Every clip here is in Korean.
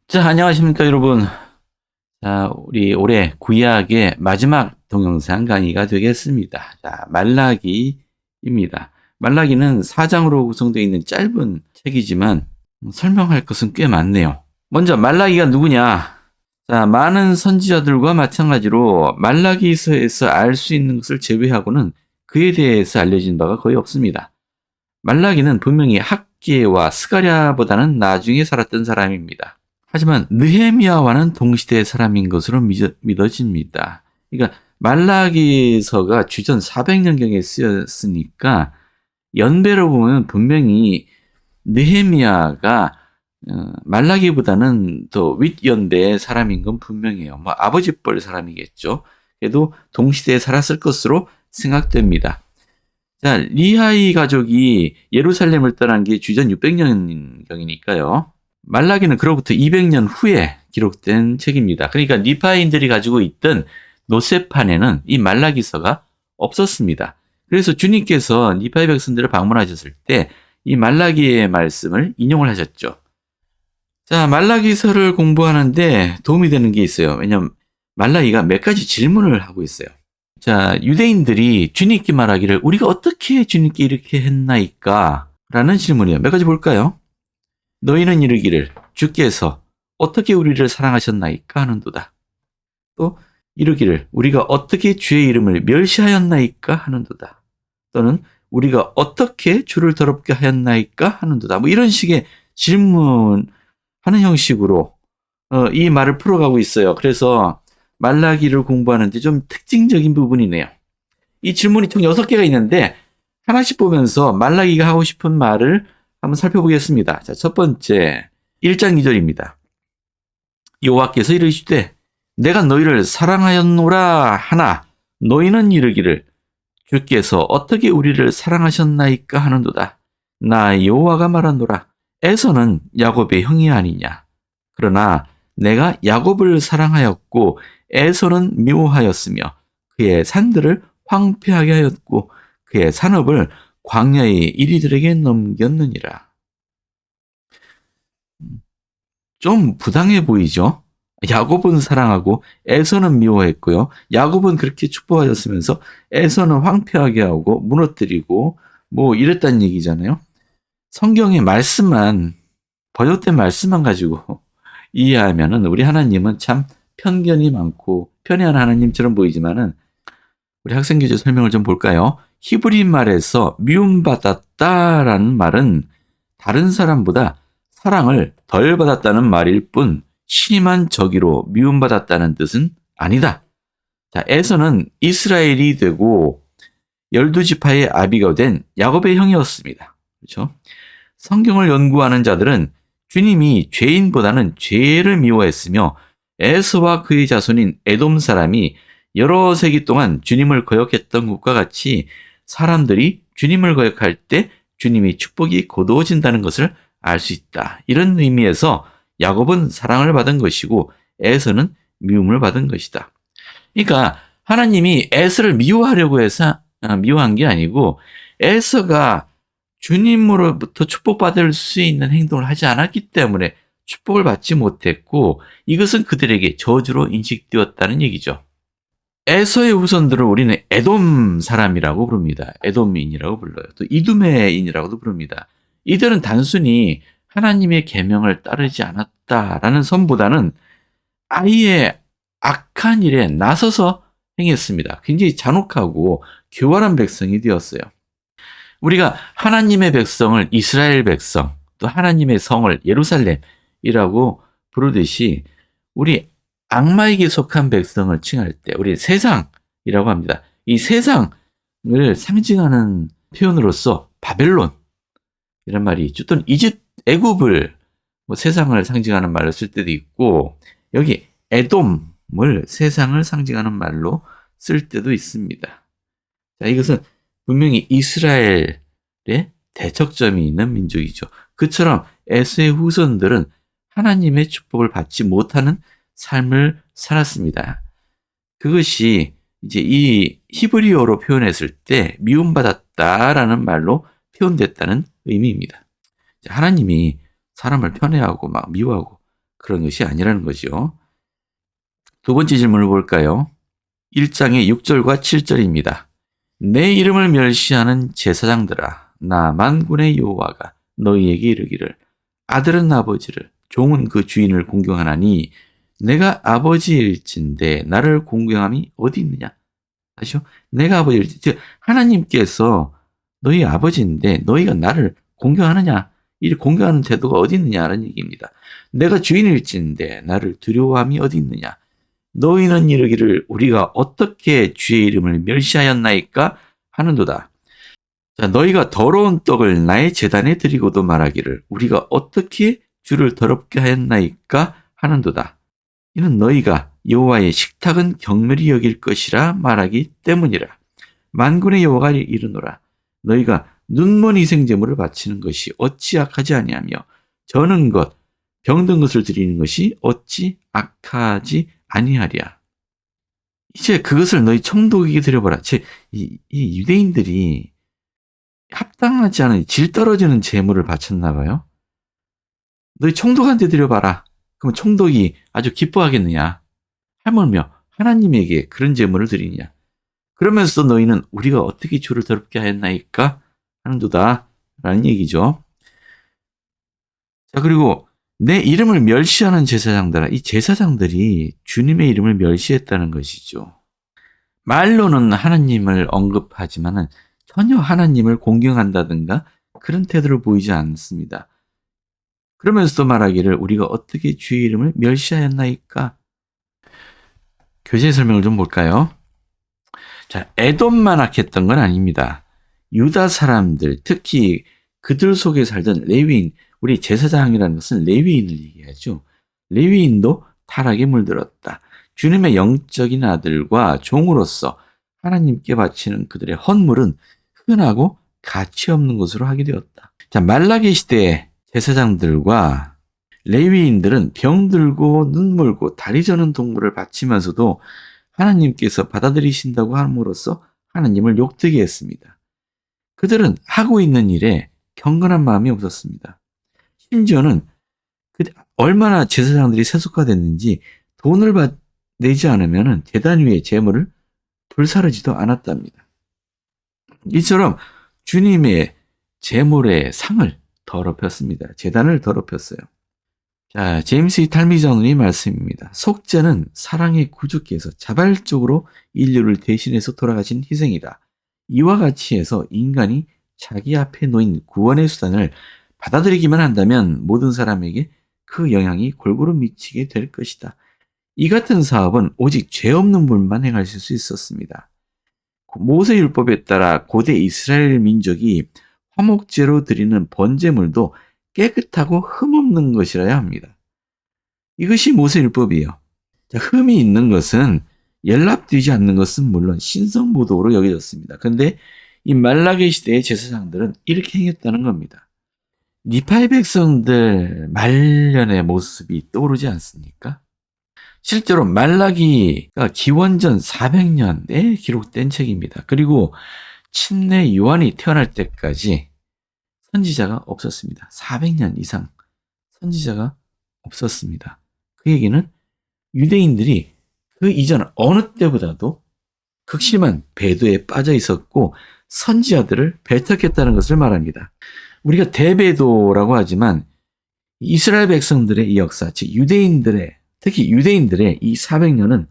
자, 안녕하십니까, 여러분. 자, 우리 올해 구약의 마지막 동영상 강의가 되겠습니다. 자, 말라기입니다. 말라기는 4장으로 구성되어 있는 짧은 책이지만 설명할 것은 꽤 많네요. 먼저 말라기가 누구냐? 자, 많은 선지자들과 마찬가지로 말라기서에서 알 수 있는 것을 제외하고는 그에 대해서 알려진 바가 거의 없습니다. 말라기는 분명히 학기와 스가랴보다는 나중에 살았던 사람입니다. 하지만 느헤미야와는 동시대의 사람인 것으로 믿어집니다. 그러니까 말라기서가 주전 400년경에 쓰였으니까 연배로 보면 분명히 느헤미야가 말라기보다는 더 윗연배의 사람인 건 분명해요. 뭐 아버지뻘 사람이겠죠. 그래도 동시대에 살았을 것으로 생각됩니다. 자, 리하이 가족이 예루살렘을 떠난 게 주전 600년경이니까요. 말라기는 그로부터 200년 후에 기록된 책입니다. 그러니까 리파인들이 가지고 있던 노세판에는 이 말라기서가 없었습니다. 그래서 주님께서 리파이 백성들을 방문하셨을 때 이 말라기의 말씀을 인용을 하셨죠. 자, 말라기서를 공부하는데 도움이 되는 게 있어요. 왜냐하면 말라기가 몇 가지 질문을 하고 있어요. 자, 유대인들이 주님께 말하기를 우리가 어떻게 주님께 이렇게 했나이까? 라는 질문이에요. 몇 가지 볼까요? 너희는 이르기를 주께서 어떻게 우리를 사랑하셨나이까 하는도다. 또 이르기를 우리가 어떻게 주의 이름을 멸시하였나이까 하는도다. 또는 우리가 어떻게 주를 더럽게 하였나이까 하는도다. 뭐 이런 식의 질문하는 형식으로 이 말을 풀어가고 있어요. 그래서 말라기를 공부하는데 좀 특징적인 부분이네요. 이 질문이 총 6개가 있는데 하나씩 보면서 말라기가 하고 싶은 말을 한번 살펴보겠습니다. 자, 첫 번째 1장 2절입니다. 여호와께서 이르시되 내가 너희를 사랑하였노라 하나 너희는 이르기를 주께서 어떻게 우리를 사랑하셨나이까 하는도다. 나 여호와가 말하노라. 에서는 야곱의 형이 아니냐. 그러나 내가 야곱을 사랑하였고 에서는 미워하였으며 그의 산들을 황폐하게 하였고 그의 산업을 광야의 이리들에게 넘겼느니라. 좀 부당해 보이죠? 야곱은 사랑하고 에서는 미워했고요. 야곱은 그렇게 축복하였으면서 에서는 황폐하게 하고 무너뜨리고 뭐 이랬단 얘기잖아요. 성경의 말씀만 번역된 말씀만 가지고 이해하면은 우리 하나님은 참 편견이 많고 편애한 하나님처럼 보이지만은 우리 학생교재 설명을 좀 볼까요? 히브리 말에서 미움받았다라는 말은 다른 사람보다 사랑을 덜 받았다는 말일 뿐 심한 적이로 미움받았다는 뜻은 아니다. 자, 에서는 이스라엘이 되고 12지파의 아비가 된 야곱의 형이었습니다. 그렇죠? 성경을 연구하는 자들은 주님이 죄인보다는 죄를 미워했으며 에서와 그의 자손인 에돔 사람이 여러 세기 동안 주님을 거역했던 것과 같이 사람들이 주님을 거역할 때 주님이 축복이 거두어진다는 것을 알 수 있다. 이런 의미에서 야곱은 사랑을 받은 것이고 에서는 미움을 받은 것이다. 그러니까 하나님이 에서를 미워하려고 해서 미워한 게 아니고 에서가 주님으로부터 축복받을 수 있는 행동을 하지 않았기 때문에 축복을 받지 못했고 이것은 그들에게 저주로 인식되었다는 얘기죠. 에서의 후손들을 우리는 에돔 사람이라고 부릅니다. 에돔인이라고 불러요. 또 이두메인이라고도 부릅니다. 이들은 단순히 하나님의 계명을 따르지 않았다라는 선보다는 아예 악한 일에 나서서 행했습니다. 굉장히 잔혹하고 교활한 백성이 되었어요. 우리가 하나님의 백성을 이스라엘 백성, 또 하나님의 성을 예루살렘이라고 부르듯이 우리 악마에게 속한 백성을 칭할 때 우리 세상이라고 합니다. 이 세상을 상징하는 표현으로서 바벨론 이런 말이 있죠. 또는 애굽을 뭐 세상을 상징하는 말로 쓸 때도 있고 여기 에돔을 세상을 상징하는 말로 쓸 때도 있습니다. 자, 이것은 분명히 이스라엘의 대척점이 있는 민족이죠. 그처럼 에서의 후손들은 하나님의 축복을 받지 못하는 삶을 살았습니다. 그것이 이제 이 히브리어로 표현했을 때 미움받았다라는 말로 표현됐다는 의미입니다. 하나님이 사람을 편애하고 막 미워하고 그런 것이 아니라는 거죠. 두 번째 질문을 볼까요? 1장의 6절과 7절입니다. 내 이름을 멸시하는 제사장들아, 나 만군의 여호와가 너희에게 이르기를 아들은 아버지를 종은 그 주인을 공경하나니 내가 아버지일진데 나를 공경함이 어디 있느냐? 다시요. 내가 아버지일지, 즉 하나님께서 너희 아버지인데 너희가 나를 공경하느냐? 이 공경하는 태도가 어디 있느냐라는 얘기입니다. 내가 주인일진데 나를 두려워함이 어디 있느냐? 너희는 이르기를 우리가 어떻게 주의 이름을 멸시하였나이까 하는도다. 자, 너희가 더러운 떡을 나의 제단에 드리고도 말하기를 우리가 어떻게 주를 더럽게 하였나이까 하는도다. 이는 너희가 여호와의 식탁은 경멸히 여길 것이라 말하기 때문이라. 만군의 여호와가 이르노라. 너희가 눈먼 희생제물을 바치는 것이 어찌 악하지 아니하며 저는 것 병든 것을 드리는 것이 어찌 악하지 아니하랴. 이제 그것을 너희 청독에게 드려보라. 이 유대인들이 합당하지 않은 질 떨어지는 제물을 바쳤나 봐요. 너희 총독한테 드려봐라. 그럼 총독이 아주 기뻐하겠느냐? 하물며 하나님에게 그런 제물을 드리느냐? 그러면서 너희는 우리가 어떻게 주를 더럽게 하였나이까 하는도다 라는 얘기죠. 자, 그리고 내 이름을 멸시하는 제사장들아, 이 제사장들이 주님의 이름을 멸시했다는 것이죠. 말로는 하나님을 언급하지만은 전혀 하나님을 공경한다든가 그런 태도를 보이지 않습니다. 그러면서도 말하기를 우리가 어떻게 주의 이름을 멸시하였나이까? 교재 설명을 좀 볼까요? 자, 에돔만 악했던 건 아닙니다. 유다 사람들, 특히 그들 속에 살던 레위인, 우리 제사장이라는 것은 레위인을 얘기하죠. 레위인도 타락에 물들었다. 주님의 영적인 아들과 종으로서 하나님께 바치는 그들의 헌물은 흔하고 가치 없는 것으로 하게 되었다. 자, 말라기 시대의 제사장들과 레위인들은 병들고 눈물고 다리 저는 동물을 바치면서도 하나님께서 받아들이신다고 함으로써 하나님을 욕되게 했습니다. 그들은 하고 있는 일에 경건한 마음이 없었습니다. 심지어는 얼마나 제사장들이 세속화됐는지 돈을 내지 않으면 제단 위에 제물을 불사르지도 않았답니다. 이처럼 주님의 제물의 상을 더럽혔습니다. 제단을 더럽혔어요. 자, 제임스 이 탈미전의 말씀입니다. 속죄는 사랑의 구주께서 자발적으로 인류를 대신해서 돌아가신 희생이다. 이와 같이 해서 인간이 자기 앞에 놓인 구원의 수단을 받아들이기만 한다면 모든 사람에게 그 영향이 골고루 미치게 될 것이다. 이 같은 사업은 오직 죄 없는 분만 행하실 수 있었습니다. 모세율법에 따라 고대 이스라엘 민족이 화목제로 드리는 번제물도 깨끗하고 흠없는 것이라야 합니다. 이것이 모세율법이에요. 자, 흠이 있는 것은 연락되지 않는 것은 물론 신성모독으로 여겨졌습니다. 그런데 이 말라기 시대의 제사장들은 이렇게 행했다는 겁니다. 니파의 백성들 말년의 모습이 떠오르지 않습니까? 실제로 말라기가 기원전 400년에 기록된 책입니다. 그리고 침례 요한이 태어날 때까지 선지자가 없었습니다. 400년 이상 선지자가 없었습니다. 그 얘기는 유대인들이 그 이전 어느 때보다도 극심한 배도에 빠져 있었고 선지자들을 배척했다는 것을 말합니다. 우리가 대배도라고 하지만 이스라엘 백성들의 이 역사, 즉 유대인들의, 특히 유대인들의 이 400년은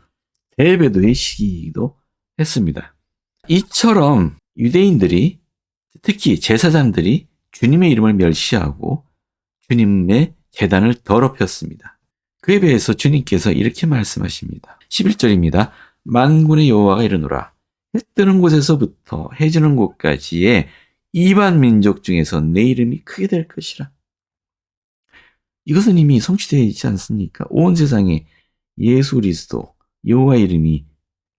대배도의 시기이기도 했습니다. 이처럼 유대인들이, 특히 제사장들이 주님의 이름을 멸시하고 주님의 제단을 더럽혔습니다. 그에 비해서 주님께서 이렇게 말씀하십니다. 11절입니다. 만군의 여호와가 이르노라. 해 뜨는 곳에서부터 해 지는 곳까지의 이방 민족 중에서 내 이름이 크게 될 것이라. 이것은 이미 성취되어 있지 않습니까? 온 세상에 예수 그리스도 여호와 이름이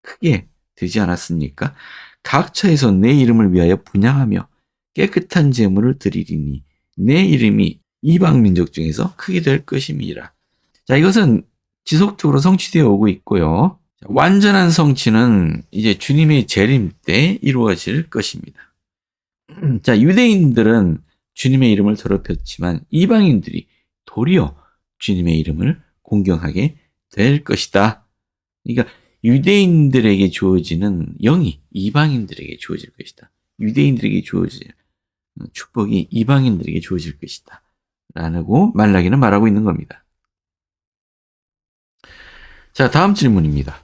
크게 되지 않았습니까? 각처에서 내 이름을 위하여 분향하며 깨끗한 제물을 드리리니 내 이름이 이방 민족 중에서 크게 될 것임이라. 자, 이것은 지속적으로 성취되어 오고 있고요. 완전한 성취는 이제 주님의 재림 때 이루어질 것입니다. 자, 유대인들은 주님의 이름을 더럽혔지만 이방인들이 도리어 주님의 이름을 공경하게 될 것이다. 그러니까 유대인들에게 주어지는 영이 이방인들에게 주어질 것이다. 유대인들에게 주어질 축복이 이방인들에게 주어질 것이다. 라고 말라기는 말하고 있는 겁니다. 자, 다음 질문입니다.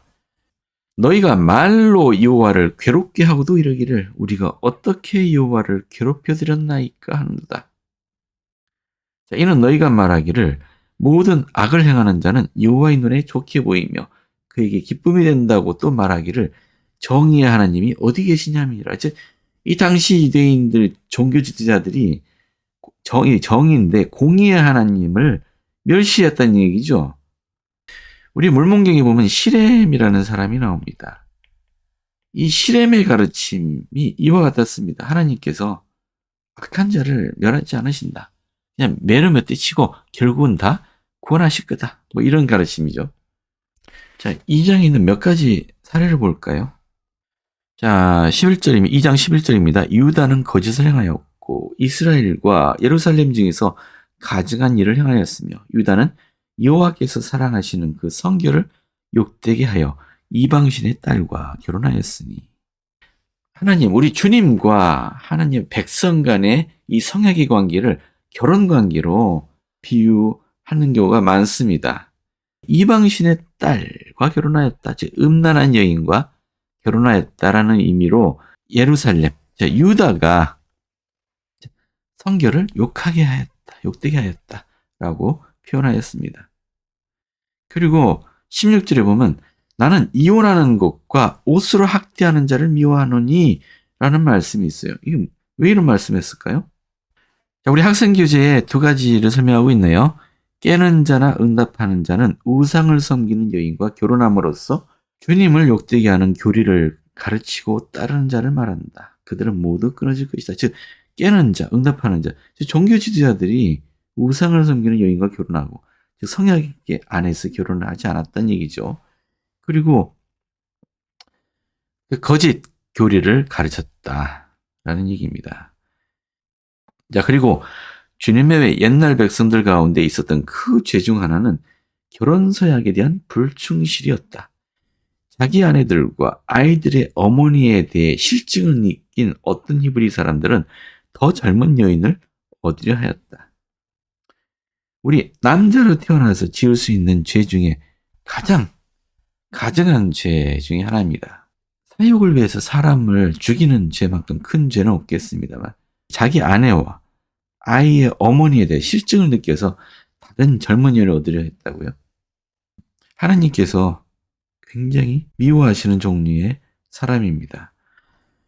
너희가 말로 여호와를 괴롭게 하고도 이르기를 우리가 어떻게 여호와를 괴롭혀 드렸나이까 하는도다. 자, 이는 너희가 말하기를 모든 악을 행하는 자는 여호와의 눈에 좋게 보이며 그에게 기쁨이 된다고 또 말하기를 정의의 하나님이 어디 계시냐미라. 즉, 이 당시 유대인들 종교 지도자들이 정의인데 공의의 하나님을 멸시했다는 얘기죠. 우리 물문경에 보면 시렘이라는 사람이 나옵니다. 이 시렘의 가르침이 이와 같았습니다. 하나님께서 악한 자를 멸하지 않으신다. 그냥 매를 떼치고 결국은 다 구원하실 거다. 뭐 이런 가르침이죠. 자, 2장에 있는 몇 가지 사례를 볼까요? 자, 2장 11절입니다. 유다는 거짓을 행하였고 이스라엘과 예루살렘 중에서 가증한 일을 행하였으며 유다는 여호와께서 사랑하시는 그 성결을 욕되게 하여 이방신의 딸과 결혼하였으니. 하나님, 우리 주님과 하나님 백성 간의 이 성약의 관계를 결혼 관계로 비유하는 경우가 많습니다. 이방신의 딸과 결혼하였다. 즉 음란한 여인과 결혼하였다라는 의미로 예루살렘, 유다가 성결을 욕하게 하였다, 욕되게 하였다라고 표현하였습니다. 그리고 16절에 보면 나는 이혼하는 것과 옷으로 학대하는 자를 미워하노니 라는 말씀이 있어요. 이게 왜 이런 말씀했을까요? 자, 우리 학생교재에 두 가지를 설명하고 있네요. 깨는 자나 응답하는 자는 우상을 섬기는 여인과 결혼함으로써 주님을 욕되게 하는 교리를 가르치고 따르는 자를 말한다. 그들은 모두 끊어질 것이다. 즉 깨는 자, 응답하는 자, 즉 종교 지도자들이 우상을 섬기는 여인과 결혼하고 즉 성약의 안에서 결혼을 하지 않았다는 얘기죠. 그리고 거짓 교리를 가르쳤다라는 얘기입니다. 자, 그리고 주님의 옛날 백성들 가운데 있었던 그 죄 중 하나는 결혼 서약에 대한 불충실이었다. 자기 아내들과 아이들의 어머니에 대해 실증을 느낀 어떤 히브리 사람들은 더 젊은 여인을 얻으려 하였다. 우리 남자로 태어나서 지을 수 있는 죄 중에 가장 가증한 죄 중에 하나입니다. 사욕을 위해서 사람을 죽이는 죄만큼 큰 죄는 없겠습니다만 자기 아내와 아이의 어머니에 대해 실증을 느껴서 다른 젊은 여인을 얻으려 했다고요. 하나님께서 굉장히 미워하시는 종류의 사람입니다.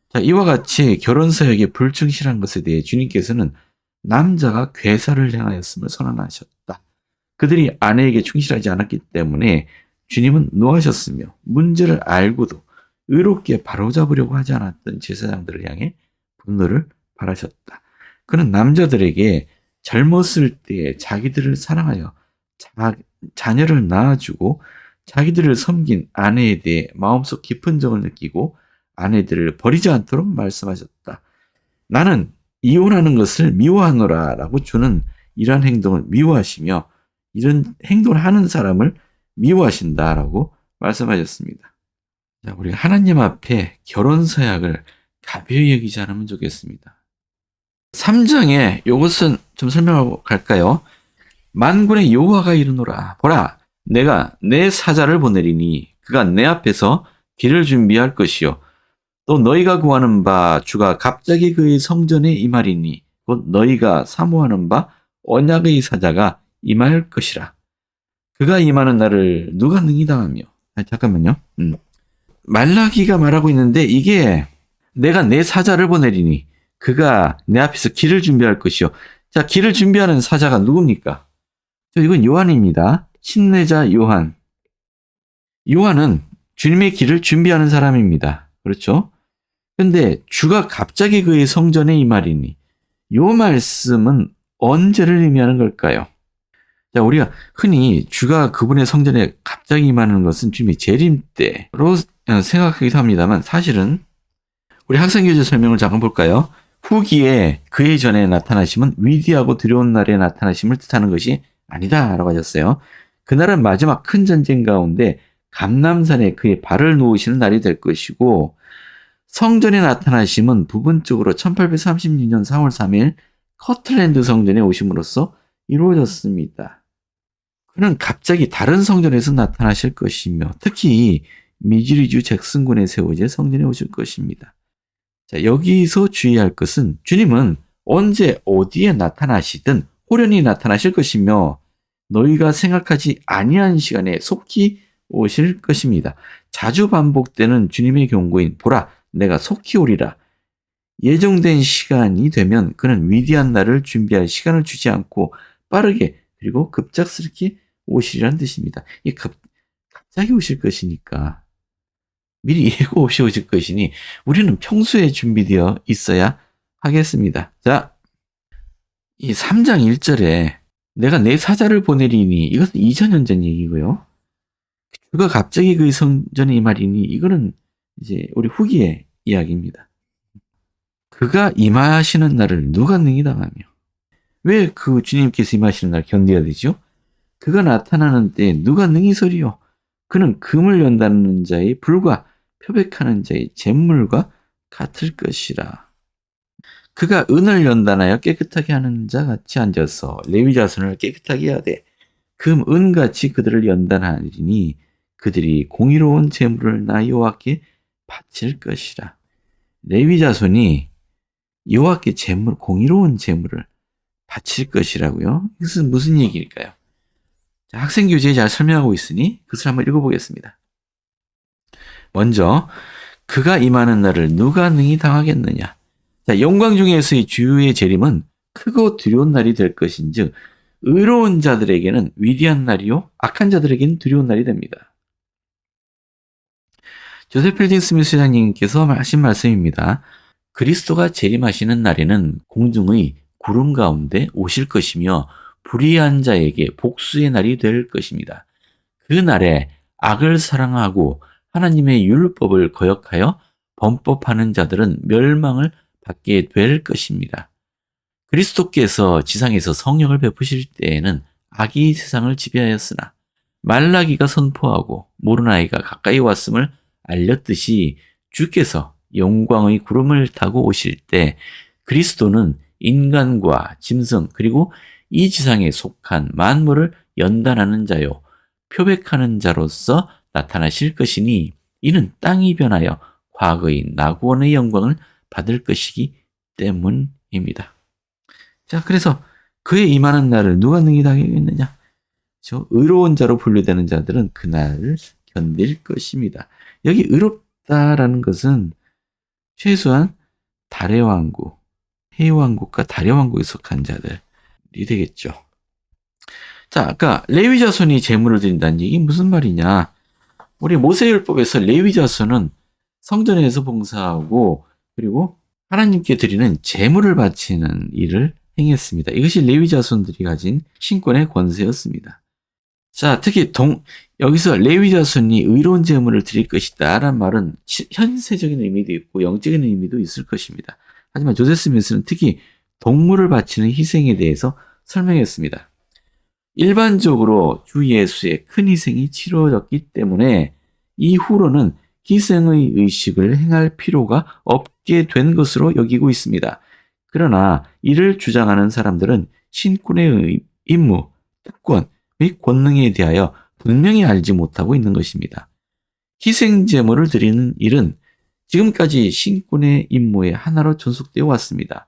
자, 이와 같이 결혼 서약에 불충실한 것에 대해 주님께서는 남자가 괴사를 행하였음을 선언하셨다. 그들이 아내에게 충실하지 않았기 때문에 주님은 노하셨으며 문제를 알고도 의롭게 바로잡으려고 하지 않았던 제사장들을 향해 분노를 발하셨다. 그는 남자들에게 젊었을 때 자기들을 사랑하여 자녀를 낳아주고 자기들을 섬긴 아내에 대해 마음속 깊은 정을 느끼고 아내들을 버리지 않도록 말씀하셨다. 나는 이혼하는 것을 미워하노라 라고 주는 이러한 행동을 미워하시며 이런 행동을 하는 사람을 미워하신다라고 말씀하셨습니다. 자, 우리가 하나님 앞에 결혼 서약을 가벼이 여기지 않으면 좋겠습니다. 3장에 이것은 좀 설명하고 갈까요? 만군의 여호와가 이르노라. 보라, 내가 내 사자를 보내리니 그가 내 앞에서 길을 준비할 것이요. 또 너희가 구하는 바 주가 갑자기 그의 성전에 임하리니 곧 너희가 사모하는 바 언약의 사자가 임할 것이라. 그가 임하는 날을 누가 능히 당하며. 잠깐만요. 말라기가 말하고 있는데 이게 내가 내 사자를 보내리니 그가 내 앞에서 길을 준비할 것이요. 자, 길을 준비하는 사자가 누굽니까? 이건 요한입니다. 침례자 요한. 요한은 주님의 길을 준비하는 사람입니다. 그렇죠? 근데 주가 갑자기 그의 성전에 임하리니 요 말씀은 언제를 의미하는 걸까요? 자, 우리가 흔히 주가 그분의 성전에 갑자기 임하는 것은 주님의 재림 때로 생각하기도 합니다만 사실은 우리 학생교재 설명을 잠깐 볼까요? 후기에 그의 전에 나타나심은 위대하고 두려운 날에 나타나심을 뜻하는 것이 아니다 라고 하셨어요. 그날은 마지막 큰 전쟁 가운데 감람산에 그의 발을 놓으시는 날이 될 것이고, 성전에 나타나심은 부분적으로 1836년 4월 3일 커틀랜드 성전에 오심으로써 이루어졌습니다. 그는 갑자기 다른 성전에서 나타나실 것이며, 특히 미주리주 잭슨군에 세워진 성전에 오실 것입니다. 자, 여기서 주의할 것은 주님은 언제 어디에 나타나시든 호련히 나타나실 것이며, 너희가 생각하지 아니한 시간에 속히 오실 것입니다. 자주 반복되는 주님의 경고인 보라 내가 속히 오리라. 예정된 시간이 되면 그는 위대한 날을 준비할 시간을 주지 않고 빠르게 그리고 급작스럽게 오시리라는 뜻입니다. 갑자기 오실 것이니까 미리 예고 없이 오실 것이니 우리는 평소에 준비되어 있어야 하겠습니다. 자, 이 3장 1절에 내가 내 사자를 보내리니 이것은 2000년 전 얘기고요. 그가 갑자기 그 성전에 임하리니 이거는 이제 우리 후기의 이야기입니다. 그가 임하시는 날을 누가 능히 당하며, 왜 그 주님께서 임하시는 날 견뎌야 되죠? 그가 나타나는 때에 누가 능히 서리요? 그는 금을 연다는 자의 불과 표백하는 자의 잿물과 같을 것이라. 그가 은을 연단하여 깨끗하게 하는 자 같이 앉아서 레위 자손을 깨끗하게 하되 금, 은같이 그들을 연단하리니 그들이 공의로운 제물을 나 여호와께 바칠 것이라. 레위 자손이 여호와께 제물, 공의로운 제물을 바칠 것이라고요. 이것은 무슨 얘기일까요? 자, 학생 교재에 잘 설명하고 있으니 그것을 한번 읽어보겠습니다. 먼저 그가 임하는 날을 누가 능히 당하겠느냐. 자, 영광 중에서의 주의 재림은 크고 두려운 날이 될 것인즉 의로운 자들에게는 위대한 날이요 악한 자들에게는 두려운 날이 됩니다. 조셉 필딩 스미스 회장님께서 하신 말씀입니다. 그리스도가 재림하시는 날에는 공중의 구름 가운데 오실 것이며 불의한 자에게 복수의 날이 될 것입니다. 그 날에 악을 사랑하고 하나님의 율법을 거역하여 범법하는 자들은 멸망을 받게 될 것입니다. 그리스도께서 지상에서 성령을 베푸실 때에는 악이 세상을 지배하였으나 말라기가 선포하고 모르나이가 가까이 왔음을 알렸듯이 주께서 영광의 구름을 타고 오실 때 그리스도는 인간과 짐승 그리고 이 지상에 속한 만물을 연단하는 자요 표백하는 자로서 나타나실 것이니 이는 땅이 변하여 과거의 나구원의 영광을 받을 것이기 때문입니다. 자, 그래서 그의 임하는 날을 누가 능히 당하겠느냐? 저 의로운 자로 분류되는 자들은 그날을 견딜 것입니다. 여기 의롭다라는 것은 최소한 달의 왕국, 해의 왕국과 달의 왕국에 속한 자들이 되겠죠. 자, 아까 레위 자손이 제물을 드린다는 얘기 무슨 말이냐? 우리 모세율법에서 레위 자손은 성전에서 봉사하고 그리고 하나님께 드리는 제물을 바치는 일을 행했습니다. 이것이 레위 자손들이 가진 신권의 권세였습니다. 자, 특히 여기서 레위 자손이 의로운 제물을 드릴 것이다 라는 말은 현세적인 의미도 있고 영적인 의미도 있을 것입니다. 하지만 조셉 스미스는 특히 동물을 바치는 희생에 대해서 설명했습니다. 일반적으로 주 예수의 큰 희생이 치러졌기 때문에 이후로는 희생의 의식을 행할 필요가 없게 된 것으로 여기고 있습니다. 그러나 이를 주장하는 사람들은 신권의 임무, 특권 및 권능에 대하여 분명히 알지 못하고 있는 것입니다. 희생 제물을 드리는 일은 지금까지 신권의 임무의 하나로 존속되어 왔습니다.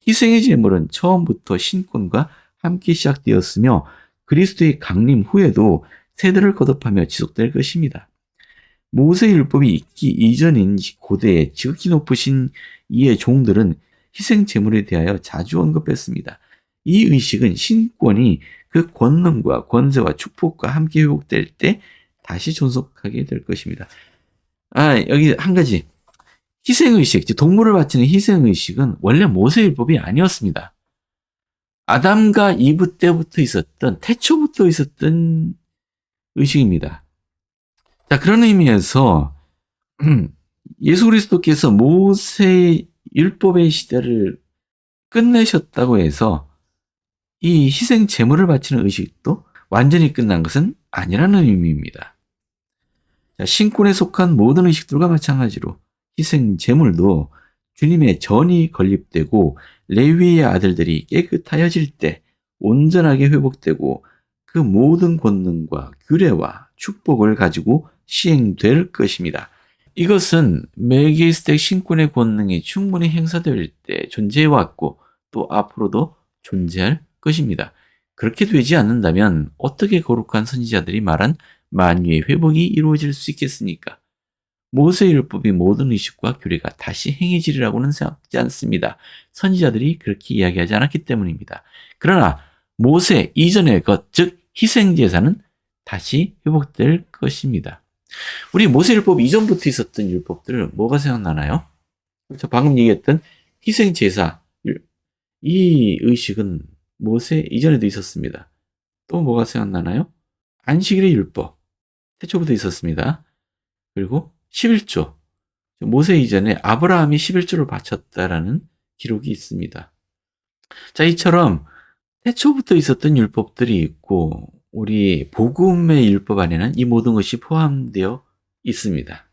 희생의 제물은 처음부터 신권과 함께 시작되었으며 그리스도의 강림 후에도 세대를 거듭하며 지속될 것입니다. 모세율법이 있기 이전인 고대의 지극히 높으신 이의 종들은 희생 제물에 대하여 자주 언급했습니다. 이 의식은 신권이 그 권능과 권세와 축복과 함께 회복될 때 다시 존속하게 될 것입니다. 여기 한 가지. 희생의식, 즉 동물을 바치는 희생의식은 원래 모세율법이 아니었습니다. 아담과 이브 때부터 있었던, 태초부터 있었던 의식입니다. 자, 그런 의미에서 예수 그리스도께서 모세 율법의 시대를 끝내셨다고 해서 이 희생 제물을 바치는 의식도 완전히 끝난 것은 아니라는 의미입니다. 자, 신권에 속한 모든 의식들과 마찬가지로 희생 제물도 주님의 전이 건립되고 레위의 아들들이 깨끗하여질 때 온전하게 회복되고 그 모든 권능과 규례와 축복을 가지고 시행될 것입니다. 이것은 멜기세덱 신권의 권능이 충분히 행사될 때 존재해왔고 또 앞으로도 존재할 것입니다. 그렇게 되지 않는다면 어떻게 거룩한 선지자들이 말한 만유의 회복이 이루어질 수 있겠습니까? 모세율법이 모든 의식과 규례가 다시 행해지리라고는 생각하지 않습니다. 선지자들이 그렇게 이야기하지 않았기 때문입니다. 그러나 모세 이전의 것, 즉 희생제사는 다시 회복될 것입니다. 우리 모세율법 이전부터 있었던 율법들 뭐가 생각나나요? 저 방금 얘기했던 희생제사, 이 의식은 모세 이전에도 있었습니다. 또 뭐가 생각나나요? 안식일의 율법, 태초부터 있었습니다. 그리고 11조, 모세 이전에 아브라함이 11조를 바쳤다라는 기록이 있습니다. 자, 이처럼 태초부터 있었던 율법들이 있고 우리 복음의 율법 안에는 이 모든 것이 포함되어 있습니다.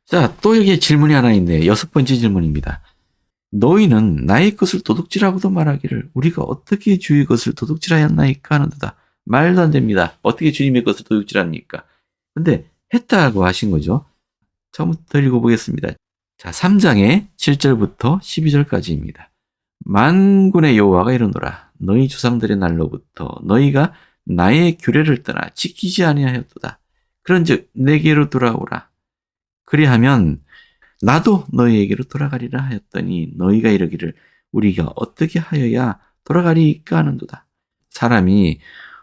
자, 또 여기에 질문이 하나 있네요. 6번째 질문입니다. 너희는 나의 것을 도둑질하고도 말하기를 우리가 어떻게 주의 것을 도둑질하였나이까 하는도다. 말도 안 됩니다. 어떻게 주님의 것을 도둑질합니까? 근데 했다고 하신 거죠. 처음부터 읽어보겠습니다. 자, 3장의 7절부터 12절까지입니다. 만군의 여호와가 이르노라. 너희 조상들의 날로부터 너희가 나의 규례를 떠나 지키지 아니하였도다. 그런즉 내게로 돌아오라. 그리하면 나도 너희에게로 돌아가리라 하였더니 너희가 이르기를 우리가 어떻게 하여야 돌아가리까 하는도다. 사람이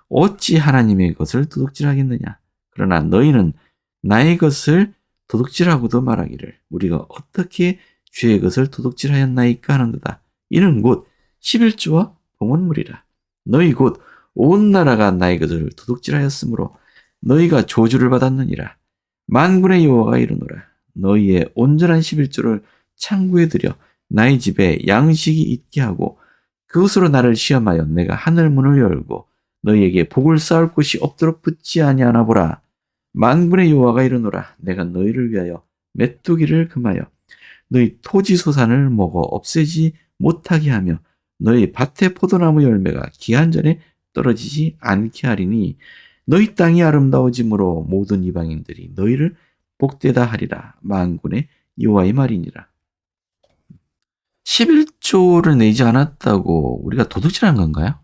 어찌 하나님의 것을 도둑질하겠느냐. 그러나 너희는 나의 것을 도둑질하고도 말하기를 우리가 어떻게 주의 것을 도둑질하였나이까 하는도다. 이는 곧 11조와 봉헌물이라. 너희 곧 온 나라가 나의 것을 도둑질하였으므로 너희가 저주를 받았느니라. 만군의 여호와가 이르노라. 너희의 온전한 11조를 창구에 들여 나의 집에 양식이 있게 하고 그것으로 나를 시험하여 내가 하늘 문을 열고 너희에게 복을 쌓을 곳이 없도록 붙지 아니하나 보라. 만군의 여호와가 이르노라. 내가 너희를 위하여 메뚜기를 금하여 너희 토지 소산을 먹어 없애지 못하게 하며 너희 밭의 포도나무 열매가 기한 전에 떨어지지 않게 하리니 너희 땅이 아름다워짐으로 모든 이방인들이 너희를 복되다 하리라. 만군의 여호와의 말이니라. 11조를 내지 않았다고 우리가 도둑질한 건가요?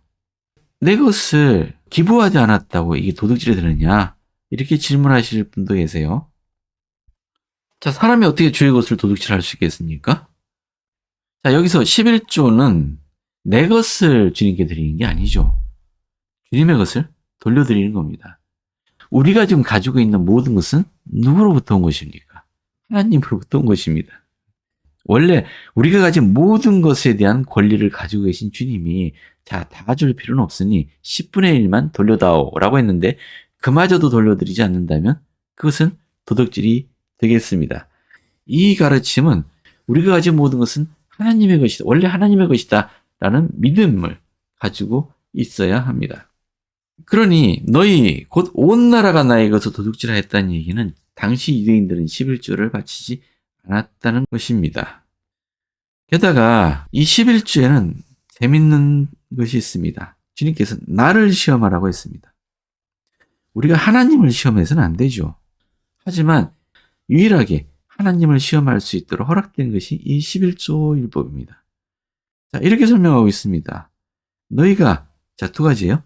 내 것을 기부하지 않았다고 이게 도둑질이 되느냐? 이렇게 질문하실 분도 계세요. 자, 사람이 어떻게 주의 것을 도둑질할 수 있겠습니까? 자, 여기서 11조는 내 것을 주님께 드리는 게 아니죠. 주님의 것을 돌려드리는 겁니다. 우리가 지금 가지고 있는 모든 것은 누구로부터 온 것입니까? 하나님으로부터 온 것입니다. 원래 우리가 가진 모든 것에 대한 권리를 가지고 계신 주님이 자, 다 줄 필요는 없으니 10분의 1만 돌려다오 라고 했는데 그마저도 돌려드리지 않는다면 그것은 도둑질이 되겠습니다. 이 가르침은 우리가 가진 모든 것은 하나님의 것이다. 원래 하나님의 것이다 라는 믿음을 가지고 있어야 합니다. 그러니 너희 곧 온 나라가 나의 것을 도둑질하였다는 얘기는 당시 유대인들은 11조를 바치지 않았다는 것입니다. 게다가 이 11조에는 재밌는 것이 있습니다. 주님께서 나를 시험하라고 했습니다. 우리가 하나님을 시험해서는 안 되죠. 하지만 유일하게 하나님을 시험할 수 있도록 허락된 것이 이 11조 율법입니다. 자, 이렇게 설명하고 있습니다. 너희가, 자, 두 가지예요.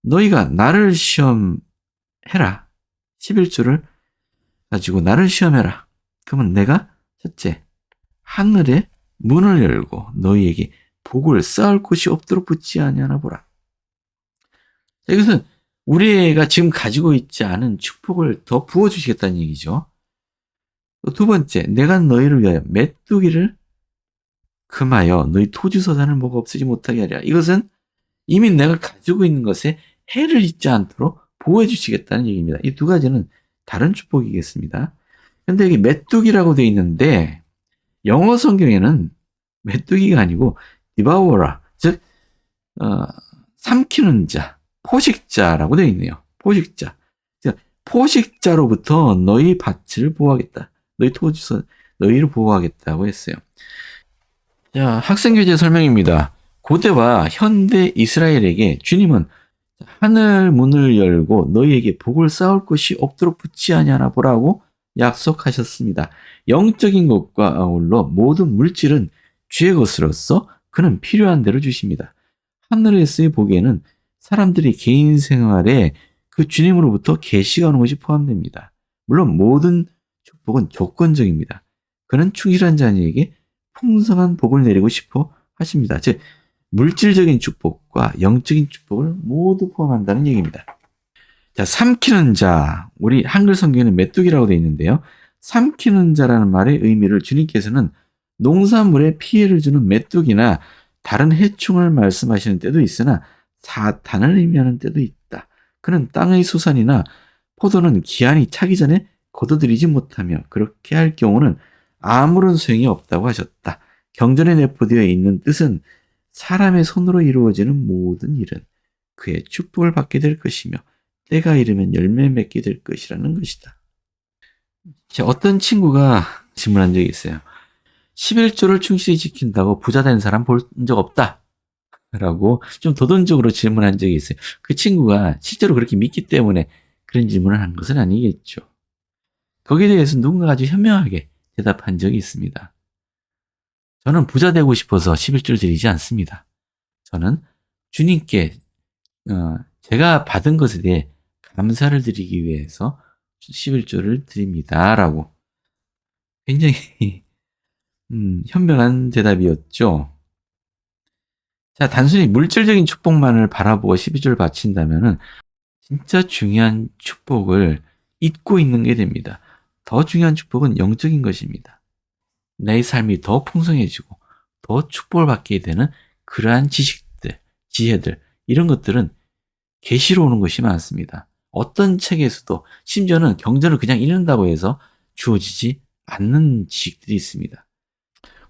너희가 나를 시험해라. 11조를 가지고 나를 시험해라. 그러면 내가 첫째, 하늘의 문을 열고 너희에게 복을 쌓을 곳이 없도록 붙지 아니하나 보라. 자, 이것은 우리가 지금 가지고 있지 않은 축복을 더 부어주시겠다는 얘기죠. 또 두 번째, 내가 너희를 위하여 메뚜기를 금하여 너희 토지 소산을 먹어 없애지 못하게 하리라. 이것은 이미 내가 가지고 있는 것에 해를 입지 않도록 보호해 주시겠다는 얘기입니다. 이 두 가지는 다른 축복이겠습니다. 근데 여기 메뚜기라고 되어 있는데 영어 성경에는 메뚜기가 아니고 디바워라, 즉 삼키는 자, 포식자라고 되어 있네요. 포식자. 포식자로부터 너희 밭을 보호하겠다. 너희 토지서 너희를 보호하겠다고 했어요. 자, 학생교재 설명입니다. 고대와 현대 이스라엘에게 주님은 하늘 문을 열고 너희에게 복을 쌓을 것이 없도록 붙지 아니하나 보라고 약속하셨습니다. 영적인 것과 아울러 모든 물질은 주의 것으로서 그는 필요한 대로 주십니다. 하늘에서의 복에는 사람들이 개인 생활에 그 주님으로부터 계시가 오는 것이 포함됩니다. 물론 모든 축복은 조건적입니다. 그는 충실한 자녀에게 풍성한 복을 내리고 싶어 하십니다. 즉 물질적인 축복과 영적인 축복을 모두 포함한다는 얘기입니다. 자, 삼키는 자, 우리 한글 성경에는 메뚜기라고 되어 있는데요. 삼키는 자라는 말의 의미를 주님께서는 농산물에 피해를 주는 메뚜기나 다른 해충을 말씀하시는 때도 있으나 사탄을 의미하는 때도 있다. 그는 땅의 수산이나 포도는 기한이 차기 전에 거둬들이지 못하며 그렇게 할 경우는 아무런 소용이 없다고 하셨다. 경전에 내포되어 있는 뜻은 사람의 손으로 이루어지는 모든 일은 그의 축복을 받게 될 것이며 때가 이르면 열매 맺게 될 것이라는 것이다. 어떤 친구가 질문한 적이 있어요. 11조를 충실히 지킨다고 부자 된 사람 볼 적 없다. 라고 좀 도전적으로 질문한 적이 있어요. 그 친구가 실제로 그렇게 믿기 때문에 그런 질문을 한 것은 아니겠죠. 거기에 대해서 누군가 아주 현명하게 대답한 적이 있습니다. 저는 부자 되고 싶어서 11조를 드리지 않습니다. 저는 주님께 제가 받은 것에 대해 감사를 드리기 위해서 11조를 드립니다. 라고 굉장히 현명한 대답이었죠. 자, 단순히 물질적인 축복만을 바라보고 12조를 바친다면은 진짜 중요한 축복을 잊고 있는 게 됩니다. 더 중요한 축복은 영적인 것입니다. 내 삶이 더 풍성해지고 더 축복을 받게 되는 그러한 지식들, 지혜들, 이런 것들은 계시로 오는 것이 많습니다. 어떤 책에서도 심지어는 경전을 그냥 읽는다고 해서 주어지지 않는 지식들이 있습니다.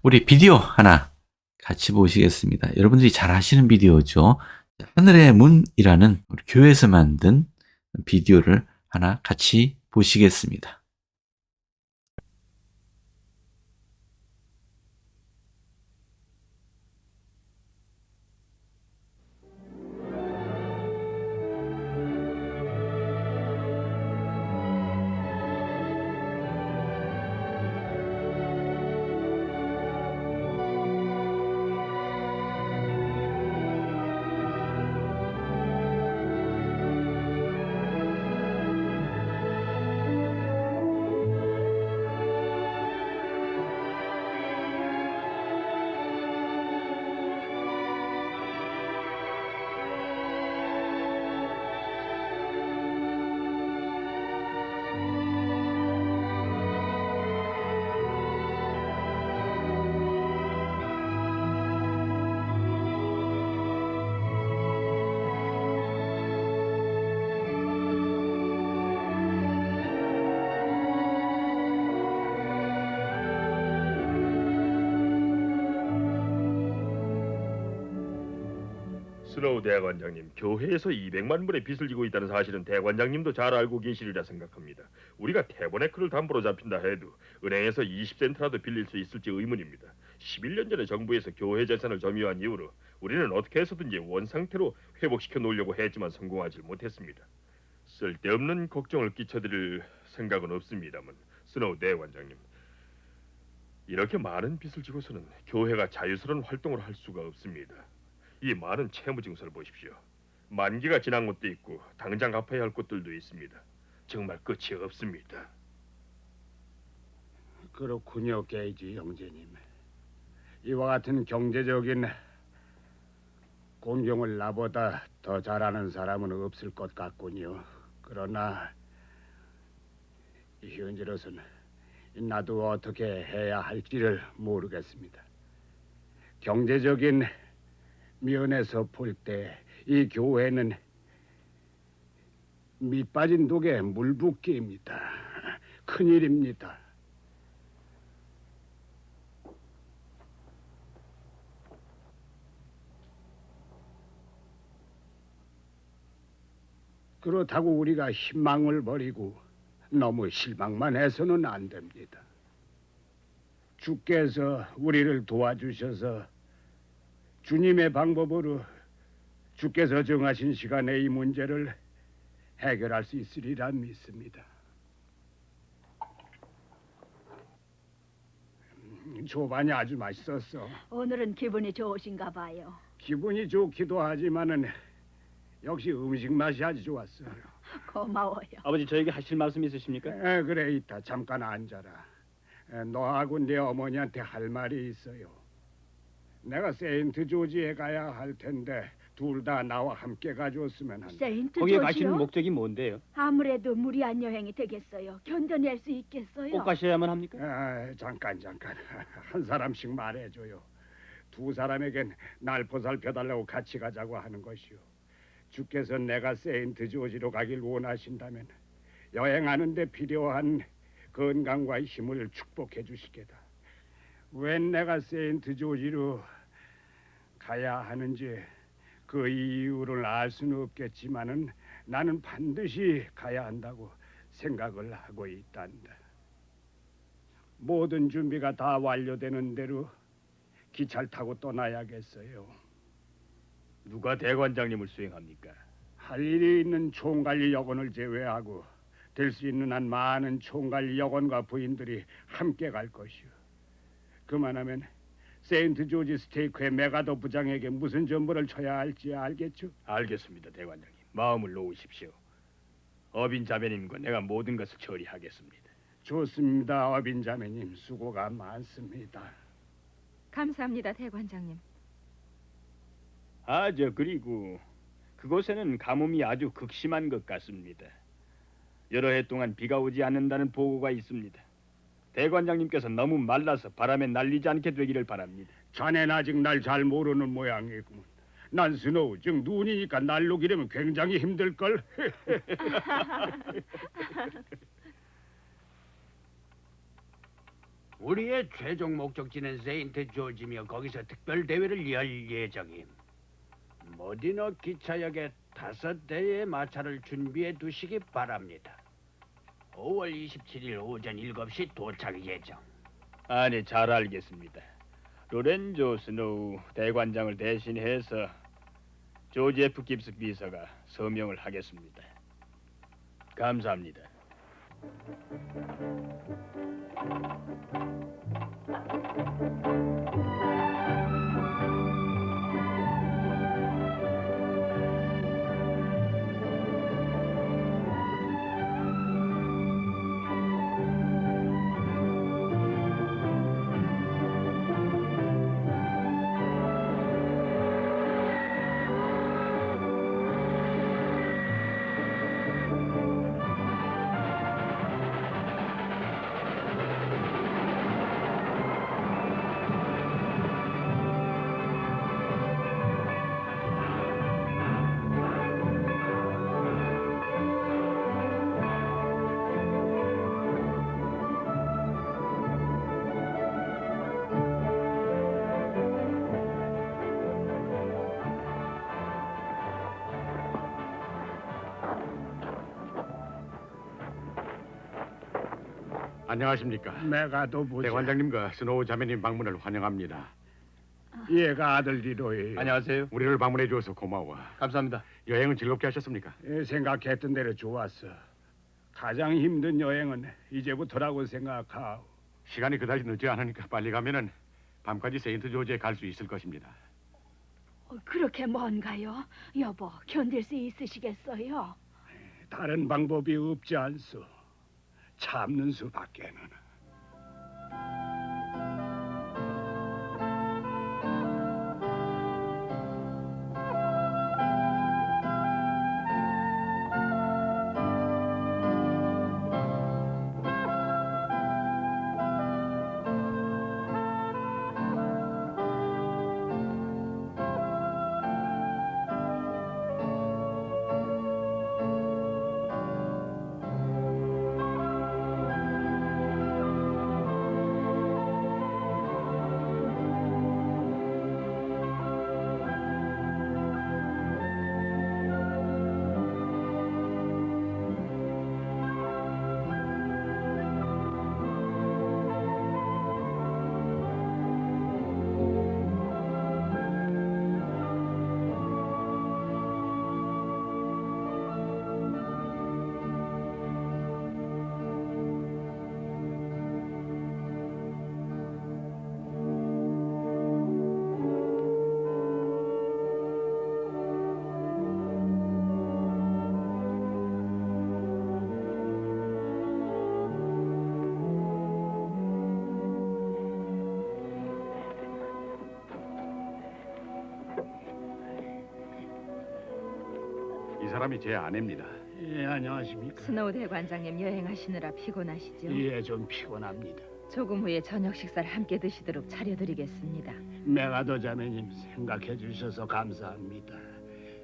우리 비디오 하나 같이 보시겠습니다. 여러분들이 잘 아시는 비디오죠. 하늘의 문이라는 우리 교회에서 만든 비디오를 하나 같이 보시겠습니다. 스노우 대관장님, 교회에서 200만 불의 빚을 지고 있다는 사실은 대관장님도 잘 알고 계시리라 생각합니다. 우리가 태버네크를 담보로 잡힌다 해도 은행에서 20센트라도 빌릴 수 있을지 의문입니다. 11년 전에 정부에서 교회 재산을 점유한 이후로 우리는 어떻게 해서든지 원상태로 회복시켜 놓으려고 했지만 성공하지 못했습니다. 쓸데없는 걱정을 끼쳐드릴 생각은 없습니다만, 스노우 대관장님, 이렇게 많은 빚을 지고서는 교회가 자유스러운 활동을 할 수가 없습니다. 이 많은 채무 증서를 보십시오. 만기가 지난 것도 있고 당장 갚아야 할 것들도 있습니다. 정말 끝이 없습니다. 그렇군요, 게이지 형제님. 이와 같은 경제적인 공경을 나보다 더 잘하는 사람은 없을 것 같군요. 그러나 현재로서는 나도 어떻게 해야 할지를 모르겠습니다. 경제적인 면에서 볼 때 이 교회는 밑빠진 독에 물 붓기입니다. 큰일입니다. 그렇다고 우리가 희망을 버리고 너무 실망만 해서는 안 됩니다. 주께서 우리를 도와주셔서 주님의 방법으로 주께서 정하신 시간에 이 문제를 해결할 수 있으리라 믿습니다. 조반이 아주 맛있었어. 오늘은 기분이 좋으신가 봐요. 기분이 좋기도 하지만은 역시 음식 맛이 아주 좋았어. 고마워요. 아버지 저에게 하실 말씀 있으십니까? 그래 이따 잠깐 앉아라. 너하고 내 어머니한테 할 말이 있어요. 내가 세인트 조지에 가야 할 텐데 둘 다 나와 함께 가줬으면 한다. 세인트 거기에 조지요? 가시는 목적이 뭔데요? 아무래도 무리한 여행이 되겠어요. 견뎌낼 수 있겠어요? 꼭 가셔야만 합니까? 잠깐 한 사람씩 말해줘요. 두 사람에겐 날 보살펴달라고 같이 가자고 하는 것이요. 주께서 내가 세인트 조지로 가길 원하신다면 여행하는데 필요한 건강과 힘을 축복해 주시겠다. 웬 내가 세인트 조지로 가야 하는지 그 이유를 알 수는 없겠지만은 나는 반드시 가야 한다고 생각을 하고 있단다. 모든 준비가 다 완료되는 대로 기차를 타고 떠나야겠어요. 누가 대관장님을 수행합니까? 할 일이 있는 총관리 여건을 제외하고 될 수 있는 한 많은 총관리 여건과 부인들이 함께 갈 것이오. 그만하면 세인트 조지 스테이크의 메가더 부장에게 무슨 전보를 쳐야 할지 알겠죠? 알겠습니다, 대관장님. 마음을 놓으십시오. 어빈 자매님과 내가 모든 것을 처리하겠습니다. 좋습니다, 어빈 자매님. 수고가 많습니다. 감사합니다, 대관장님. 그리고 그곳에는 가뭄이 아주 극심한 것 같습니다. 여러 해 동안 비가 오지 않는다는 보고가 있습니다. 대관장님께서 너무 말라서 바람에 날리지 않게 되기를 바랍니다. 자네는 아직 날 잘 모르는 모양이구먼. 난 스노우, 즉 눈이니까 날 녹이려면 굉장히 힘들걸. 우리의 최종 목적지는 세인트 조지며 거기서 특별 대회를 열 예정임. 머디너 기차역에 5대의 마차를 준비해 두시기 바랍니다. 5월 27일 오전 7시 도착 예정. 아니, 잘 알겠습니다. 로렌조 스노우 대관장을 대신해서 조지 F. 깁스 비서가 서명을 하겠습니다. 감사합니다. 안녕하십니까. 메가더 부장. 대관장님과 스노우 자매님 방문을 환영합니다. 얘가 아들이로예요. 안녕하세요. 우리를 방문해 주어서 고마워. 감사합니다. 여행은 즐겁게 하셨습니까? 생각했던 대로 좋았어. 가장 힘든 여행은 이제부터라고 생각하오. 시간이 그다지 늦지 않으니까 빨리 가면은 밤까지 세인트 조지에 갈 수 있을 것입니다. 그렇게 먼가요? 여보, 견딜 수 있으시겠어요? 다른 방법이 없지 않소. 참는 수밖에는. 이 사람이 제 아내입니다. 예, 안녕하십니까. 스노우 대관장님 여행하시느라 피곤하시죠? 예, 좀 피곤합니다. 조금 후에 저녁 식사를 함께 드시도록 차려드리겠습니다. 메가더 자매님 생각해 주셔서 감사합니다.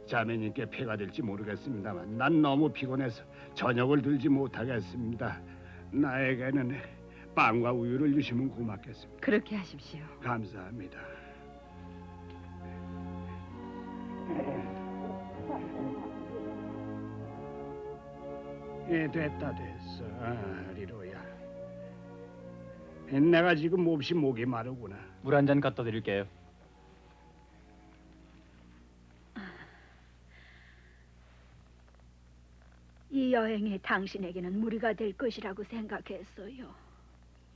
자매님께 폐가 될지 모르겠습니다만 난 너무 피곤해서 저녁을 들지 못하겠습니다. 나에게는 빵과 우유를 주시면 고맙겠습니다. 그렇게 하십시오. 감사합니다. 예, 됐다 됐어. 리로야. 내가 지금 몹시 목이 마르구나. 물 한 잔 갖다 드릴게요. 이 여행이 당신에게는 무리가 될 것이라고 생각했어요.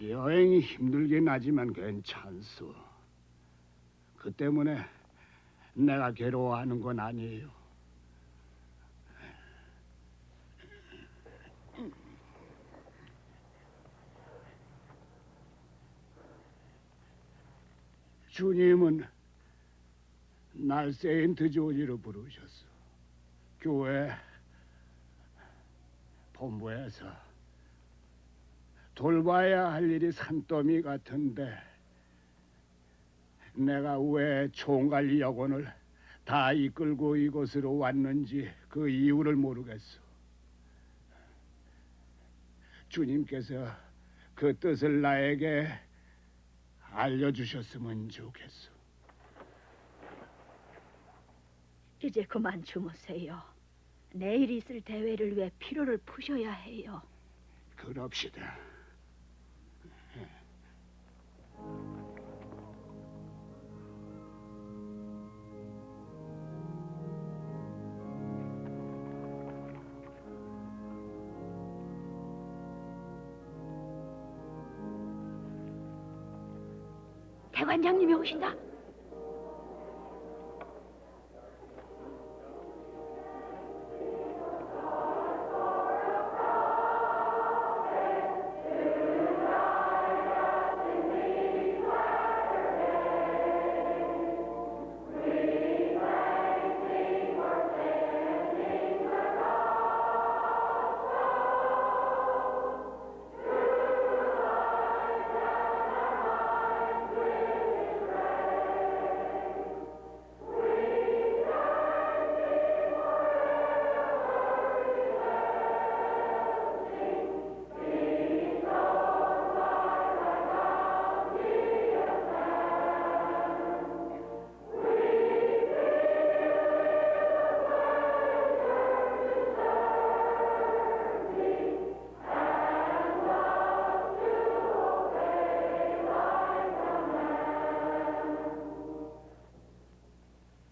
여행이 힘들긴 하지만 괜찮소. 그 때문에 내가 괴로워하는 건 아니에요. 주님은 날 세인트 조지로 부르셨어. 교회 본부에서 돌봐야 할 일이 산더미 같은데 내가 왜 총괄 여건을 다 이끌고 이곳으로 왔는지 그 이유를 모르겠어. 주님께서 그 뜻을 나에게 알려주셨으면 좋겠어. 이제 그만 주무세요. 내일 있을 대회를 위해 피로를 푸셔야 해요. 그럽시다. 대관장님이 오신다.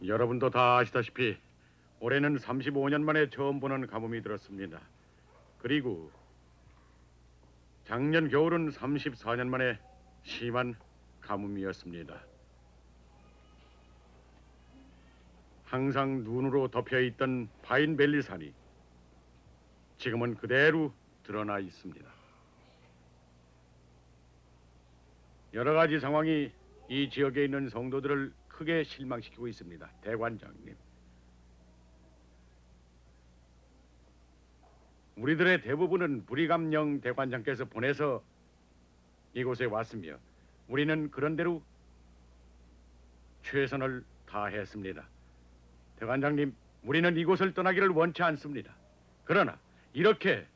여러분도 다 아시다시피 올해는 35년 만에 처음 보는 가뭄이 들었습니다. 그리고 작년 겨울은 34년 만에 심한 가뭄이었습니다. 항상 눈으로 덮여 있던 파인밸리 산이 지금은 그대로 드러나 있습니다. 여러 가지 상황이 이 지역에 있는 성도들을 크게 실망시키고 있습니다. 대관장님. 우리들의 대부분은 불이감령 대관장께서 보내서 이곳에 왔으며 우리는 그런대로 최선을 다했습니다. 대관장님, 우리는 이곳을 떠나기를 원치 않습니다. 그러나 이렇게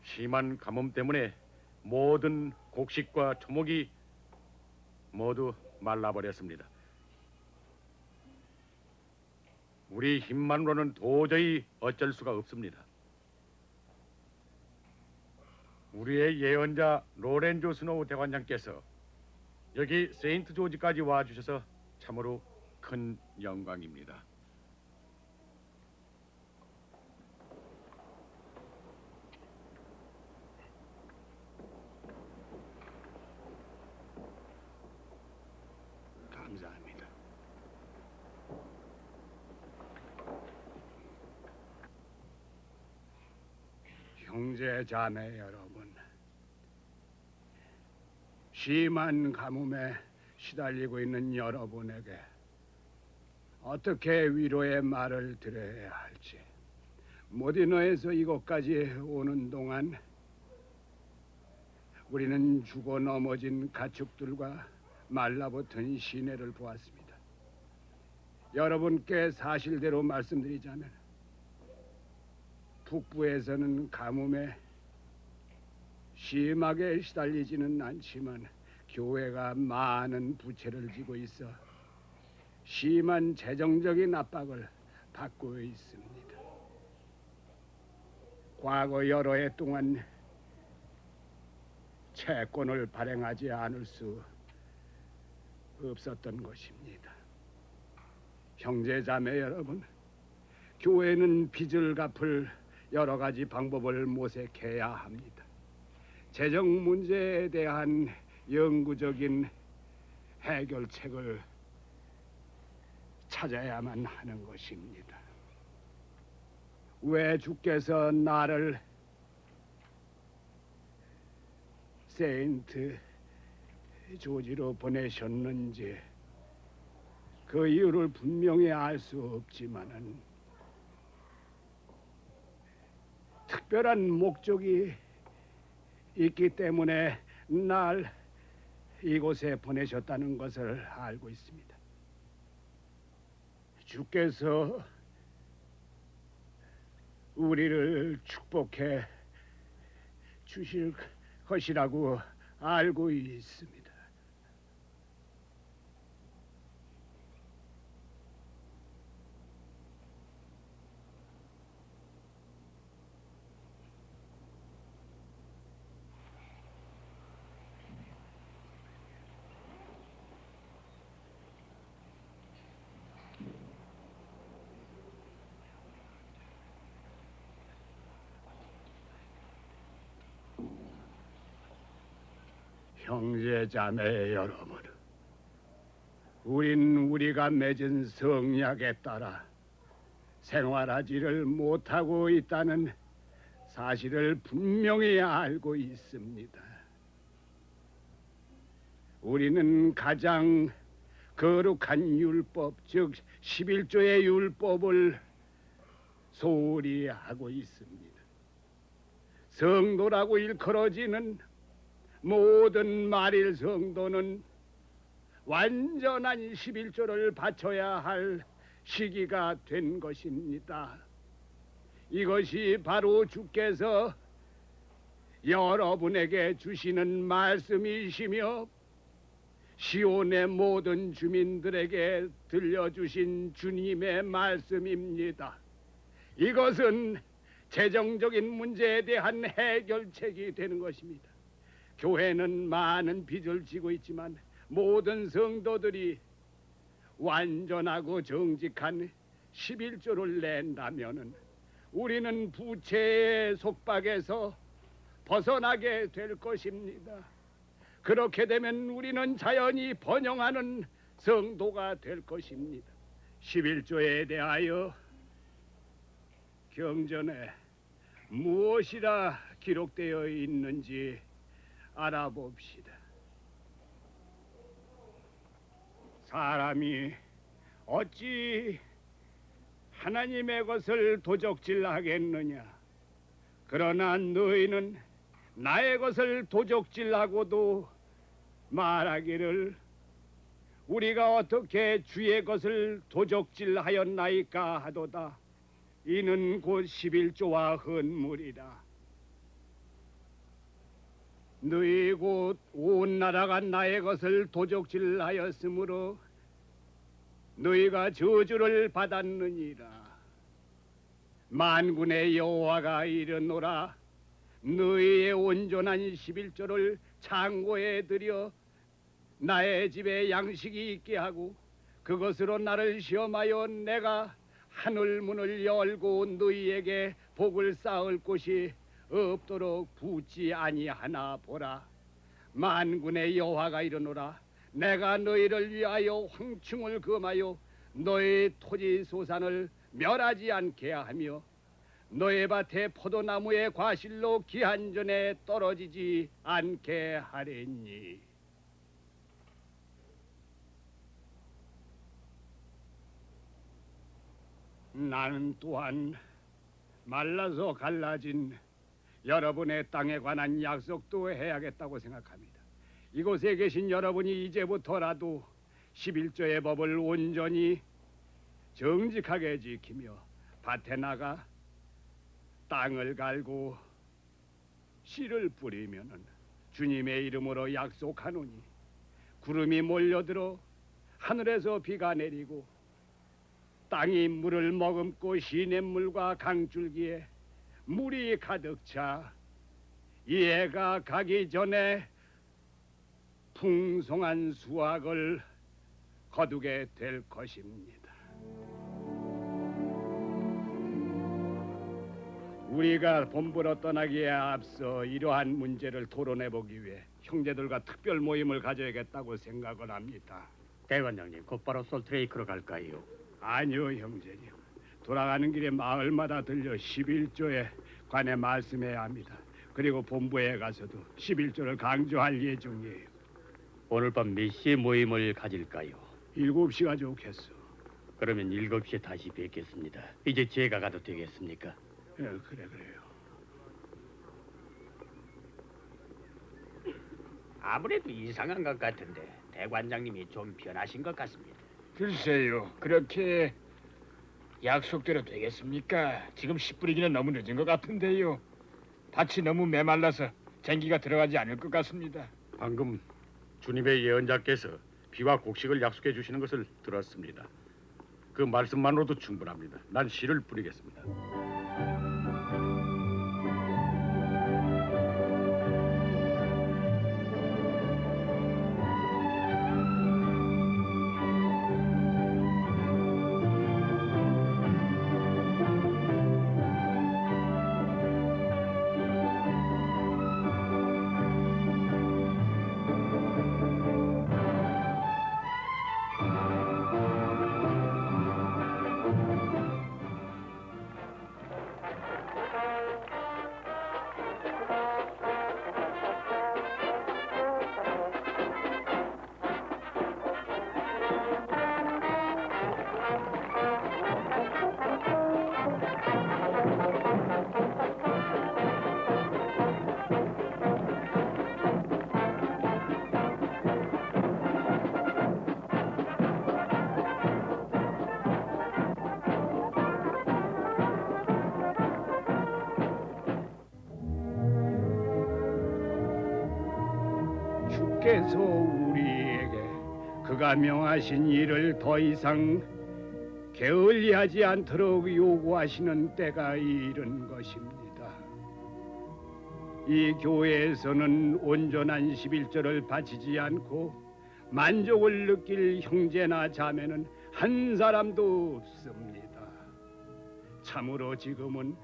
심한 가뭄 때문에 모든 곡식과 초목이 모두 말라버렸습니다. 우리 힘만으로는 도저히 어쩔 수가 없습니다. 우리의 예언자 로렌조 스노우 대관장께서 여기 세인트 조지까지 와주셔서 참으로 큰 영광입니다. 감사합니다. 형제 자매 여러분, 심한 가뭄에 시달리고 있는 여러분에게 어떻게 위로의 말을 드려야 할지. 모디노에서 이곳까지 오는 동안 우리는 죽어 넘어진 가축들과 말라붙은 시내를 보았습니다. 여러분께 사실대로 말씀드리자면 북부에서는 가뭄에 심하게 시달리지는 않지만 교회가 많은 부채를 지고 있어 심한 재정적인 압박을 받고 있습니다. 과거 여러 해 동안 채권을 발행하지 않을 수 없었던 것입니다. 형제자매 여러분, 교회는 빚을 갚을 여러 가지 방법을 모색해야 합니다. 재정 문제에 대한 영구적인 해결책을 찾아야만 하는 것입니다. 왜 주께서 나를 세인트 조지로 보내셨는지 그 이유를 분명히 알 수 없지만은 특별한 목적이 있기 때문에 날 이곳에 보내셨다는 것을 알고 있습니다. 주께서 우리를 축복해 주실 것이라고 알고 있습니다. 형제자매 여러분, 우린 우리가 맺은 성약에 따라 생활하지를 못하고 있다는 사실을 분명히 알고 있습니다. 우리는 가장 거룩한 율법, 즉 11조의 율법을 소홀히 하고 있습니다. 성도라고 일컬어지는 모든 말일 성도는 완전한 11조를 바쳐야 할 시기가 된 것입니다. 이것이 바로 주께서 여러분에게 주시는 말씀이시며 시온의 모든 주민들에게 들려주신 주님의 말씀입니다. 이것은 재정적인 문제에 대한 해결책이 되는 것입니다. 교회는 많은 빚을 지고 있지만 모든 성도들이 완전하고 정직한 11조를 낸다면은 우리는 부채의 속박에서 벗어나게 될 것입니다. 그렇게 되면 우리는 자연히 번영하는 성도가 될 것입니다. 11조에 대하여 경전에 무엇이라 기록되어 있는지 알아봅시다. 사람이 어찌 하나님의 것을 도적질하겠느냐? 그러나 너희는 나의 것을 도적질하고도 말하기를 우리가 어떻게 주의 것을 도적질하였나이까 하도다. 이는 곧 11조와 헌물이라. 너희 곧 온 나라가 나의 것을 도적질하였으므로 너희가 저주를 받았느니라. 만군의 여호와가 이르노라. 너희의 온전한 11조를 창고에 들여 나의 집에 양식이 있게 하고 그것으로 나를 시험하여 내가 하늘 문을 열고 너희에게 복을 쌓을 곳이 없도록 붙지 아니하나 보라. 만군의 여호와가 이르노라. 내가 너희를 위하여 황충을 금하여 너희 토지 소산을 멸하지 않게 하며 너희 밭에 포도나무의 과실로 기한전에 떨어지지 않게 하리니. 나는 또한 말라서 갈라진 여러분의 땅에 관한 약속도 해야겠다고 생각합니다. 이곳에 계신 여러분이 이제부터라도 11조의 법을 온전히 정직하게 지키며 밭에 나가 땅을 갈고 씨를 뿌리면은 주님의 이름으로 약속하노니 구름이 몰려들어 하늘에서 비가 내리고 땅이 물을 머금고 시냇물과 강줄기에 물이 가득 차 이해가 가기 전에 풍성한 수확을 거두게 될 것입니다. 우리가 본부로 떠나기에 앞서 이러한 문제를 토론해 보기 위해 형제들과 특별 모임을 가져야겠다고 생각을 합니다. 대관장님, 곧바로 솔트레이크로 갈까요? 아니요, 형제님. 돌아가는 길에 마을마다 들려 11조에 관해 말씀해야 합니다. 그리고 본부에 가서도 11조를 강조할 예정이에요. 오늘 밤 몇 시에 모임을 가질까요? 7시가 좋겠어. 그러면 7시에 다시 뵙겠습니다. 이제 제가 가도 되겠습니까? 예, 그래요. 아무래도 이상한 것 같은데 대관장님이 좀 변하신 것 같습니다. 글쎄요, 그렇게 약속대로 되겠습니까? 지금 씨 뿌리기는 너무 늦은 것 같은데요. 밭이 너무 메말라서 쟁기가 들어가지 않을 것 같습니다. 방금 주님의 예언자께서 비와 곡식을 약속해 주시는 것을 들었습니다. 그 말씀만으로도 충분합니다. 난 씨를 뿌리겠습니다. 주께서 우리에게 그가 명하신 일을 더 이상 게을리하지 않도록 요구하시는 때가 이른 것입니다. 이 교회에서는 온전한 11조를 바치지 않고 만족을 느낄 형제나 자매는 한 사람도 없습니다. 참으로 지금은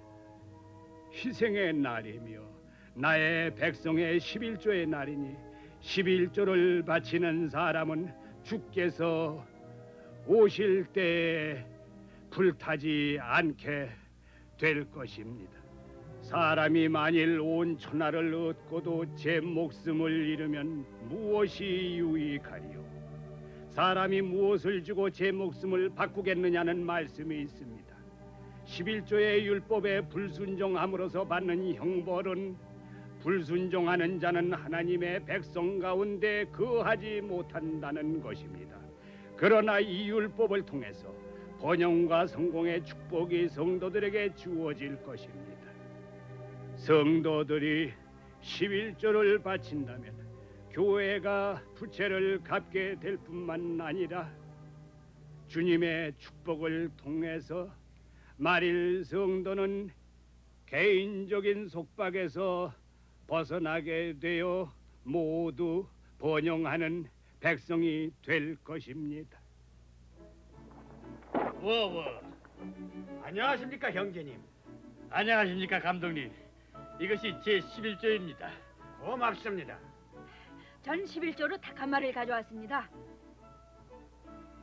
희생의 날이며 나의 백성의 11조의 날이니 11조를 바치는 사람은 주께서 오실 때에 불타지 않게 될 것입니다. 사람이 만일 온 천하를 얻고도 제 목숨을 잃으면 무엇이 유익하리요? 사람이 무엇을 주고 제 목숨을 바꾸겠느냐는 말씀이 있습니다. 11조의 율법에 불순종함으로써 받는 형벌은 불순종하는 자는 하나님의 백성 가운데 거하지 못한다는 것입니다. 그러나 이 율법을 통해서 번영과 성공의 축복이 성도들에게 주어질 것입니다. 성도들이 11조를 바친다면 교회가 부채를 갚게 될 뿐만 아니라 주님의 축복을 통해서 만일 성도는 개인적인 속박에서 벗어나게 되어 모두 번영하는 백성이 될 것입니다. 안녕하십니까 형제님. 안녕하십니까 감독님. 이것이 제 11조입니다. 고맙습니다. 전 11조로 닭 한 마리를 가져왔습니다.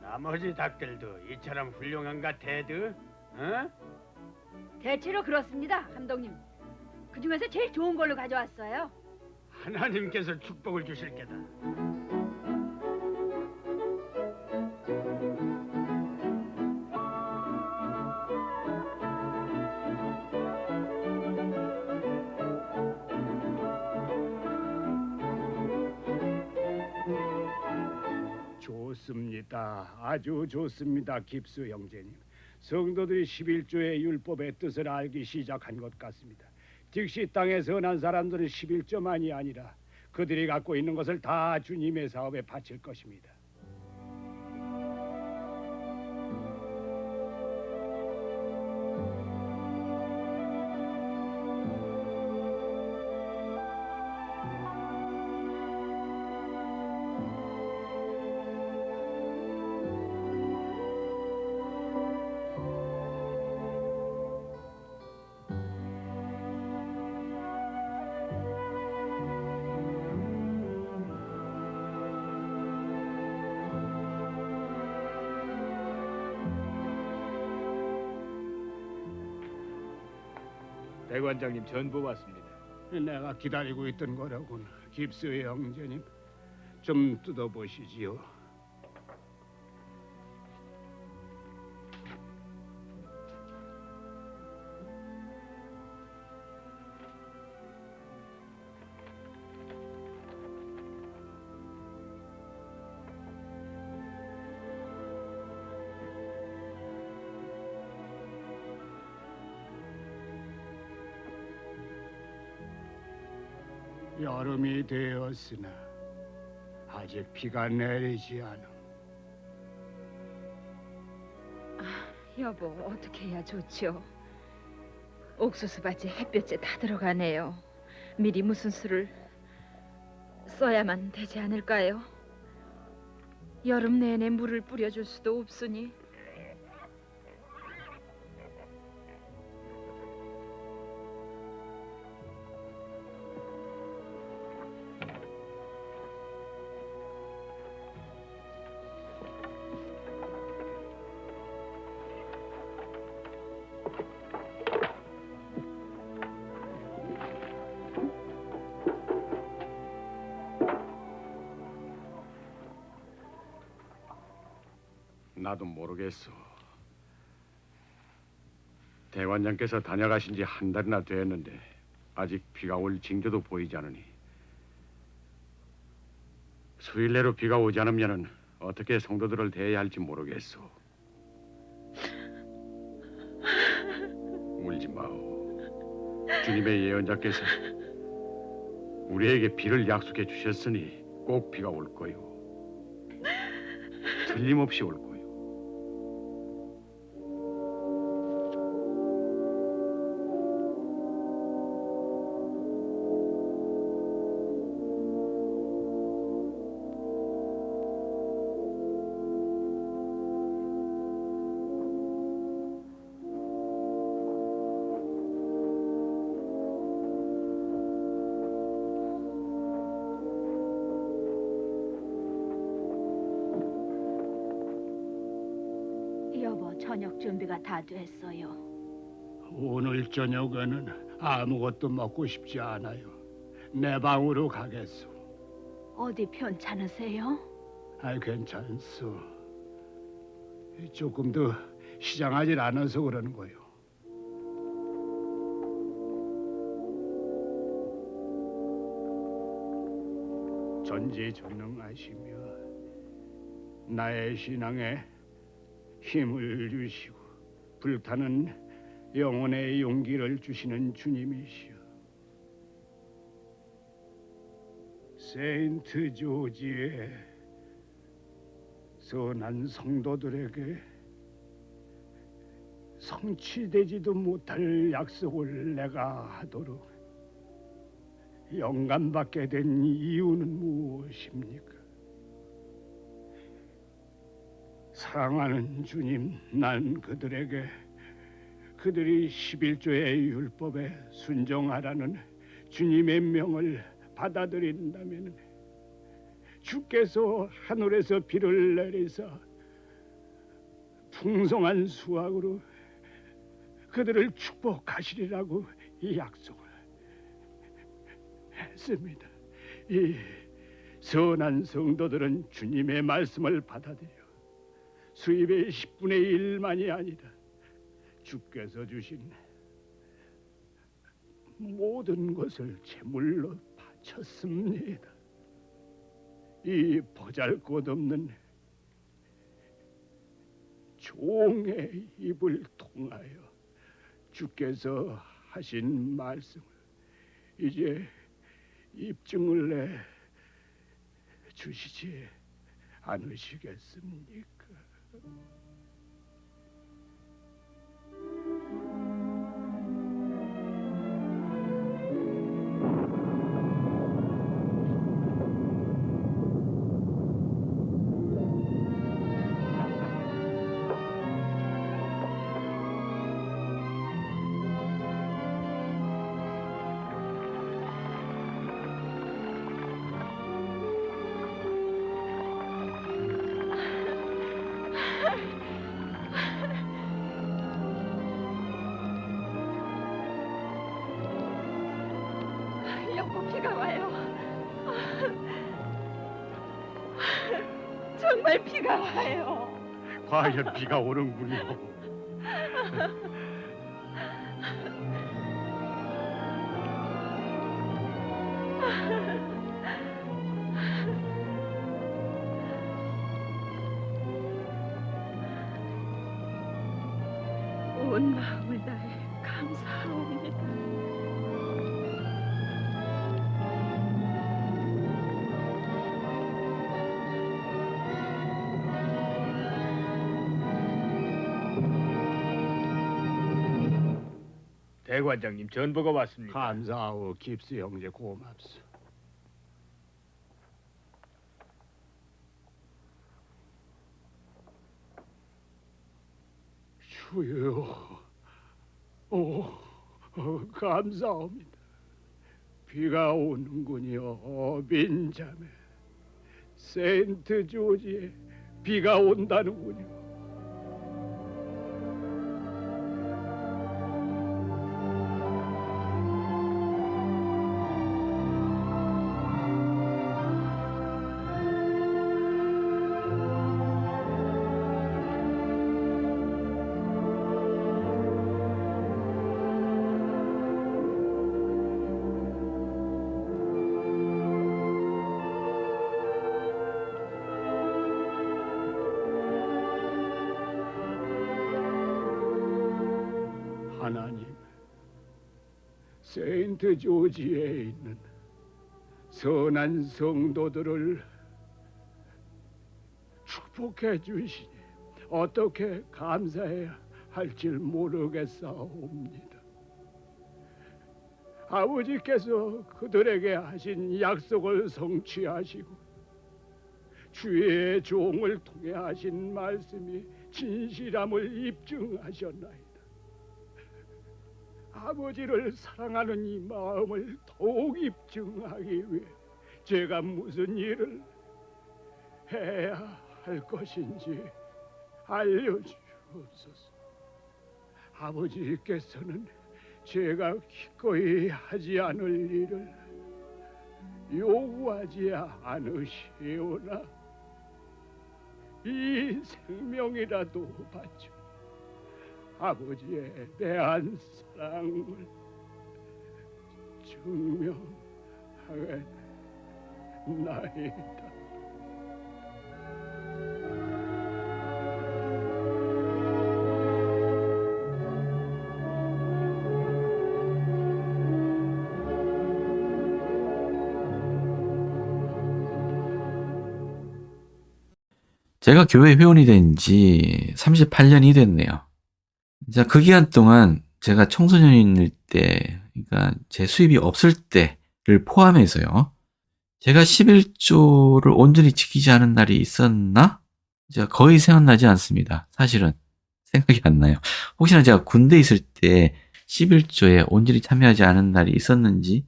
나머지 닭들도 이처럼 훌륭한가 테드? 어? 대체로 그렇습니다, 감독님. 그 중에서 제일 좋은 걸로 가져왔어요. 하나님께서 축복을 주실 게다. 좋습니다. 아주 좋습니다, 깁스 형제님. 성도들이 11조의 율법의 뜻을 알기 시작한 것 같습니다. 즉시 땅에 선한 사람들은 11조만이 아니라 그들이 갖고 있는 것을 다 주님의 사업에 바칠 것입니다. 대관장님 전부 왔습니다. 내가 기다리고 있던 거라군, 깁스 형제님. 좀 뜯어보시지요. 여름이 되었으나 아직 비가 내리지 않음. 여보, 어떻게 해야 좋지요? 옥수수밭이 햇볕에 다 들어가네요. 미리 무슨 수를 써야만 되지 않을까요? 여름 내내 물을 뿌려줄 수도 없으니. 나도 모르겠어. 대관장께서 다녀가신 지 한 달이나 됐는데 아직 비가 올 징조도 보이지 않으니 수일 내로 비가 오지 않으면 어떻게 성도들을 대해야 할지 모르겠어. 울지 마오. 주님의 예언자께서 우리에게 비를 약속해 주셨으니 꼭 비가 올 거요. 틀림없이 올 거요. 여보, 저녁 준비가 다 됐어요. 오늘 저녁에는 아무것도 먹고 싶지 않아요. 내 방으로 가겠소. 어디 편찮으세요? 괜찮소. 조금 더 시장하질 않아서 그러는 거요. 전지전능하시며 나의 신앙에 힘을 주시고 불타는 영혼의 용기를 주시는 주님이시여. 세인트 조지의 선한 성도들에게 성취되지도 못할 약속을 내가 하도록 영감받게 된 이유는 무엇입니까? 사랑하는 주님, 난 그들에게 그들이 11조의 율법에 순종하라는 주님의 명을 받아들인다면 주께서 하늘에서 비를 내리사 풍성한 수확으로 그들을 축복하시리라고 이 약속을 했습니다. 이 선한 성도들은 주님의 말씀을 받아들여 수입의 10분의 1만이 아니라 주께서 주신 모든 것을 제물로 바쳤습니다. 이 보잘것없는 종의 입을 통하여 주께서 하신 말씀을 이제 입증을 내 주시지 않으시겠습니까? 여보, 비가 와요. 정말 비가 와요. 과연 비가 오는군요. 온 마음을 다해 감사합니다. 대관장님 전보가 왔습니다. 감사하오 깁스 형제 고맙소. 주여, 감사합니다. 비가 오는군요, 빈자매. 세인트 조지에 비가 온다는군요. 하나님, 세인트 조지에 있는 선한 성도들을 축복해 주시니 어떻게 감사해야 할지 모르겠사옵니다. 아버지께서 그들에게 하신 약속을 성취하시고 주의 종을 통해 하신 말씀이 진실함을 입증하셨나이다. 아버지를 사랑하는 이 마음을 더욱 입증하기 위해 제가 무슨 일을 해야 할 것인지 알려주옵소서. 아버지께서는 제가 기꺼이 하지 않을 일을 요구하지 않으시오나 이 생명이라도 바쳐 아버지에 대한 사랑을 증명하겠나이다. 제가 교회 회원이 된 지 38년이 됐네요. 자, 그 기간 동안 제가 청소년일 때, 그러니까 제 수입이 없을 때를 포함해서요. 제가 11조를 온전히 지키지 않은 날이 있었나? 제가 거의 생각나지 않습니다. 사실은 생각이 안 나요. 혹시나 제가 군대에 있을 때 11조에 온전히 참여하지 않은 날이 있었는지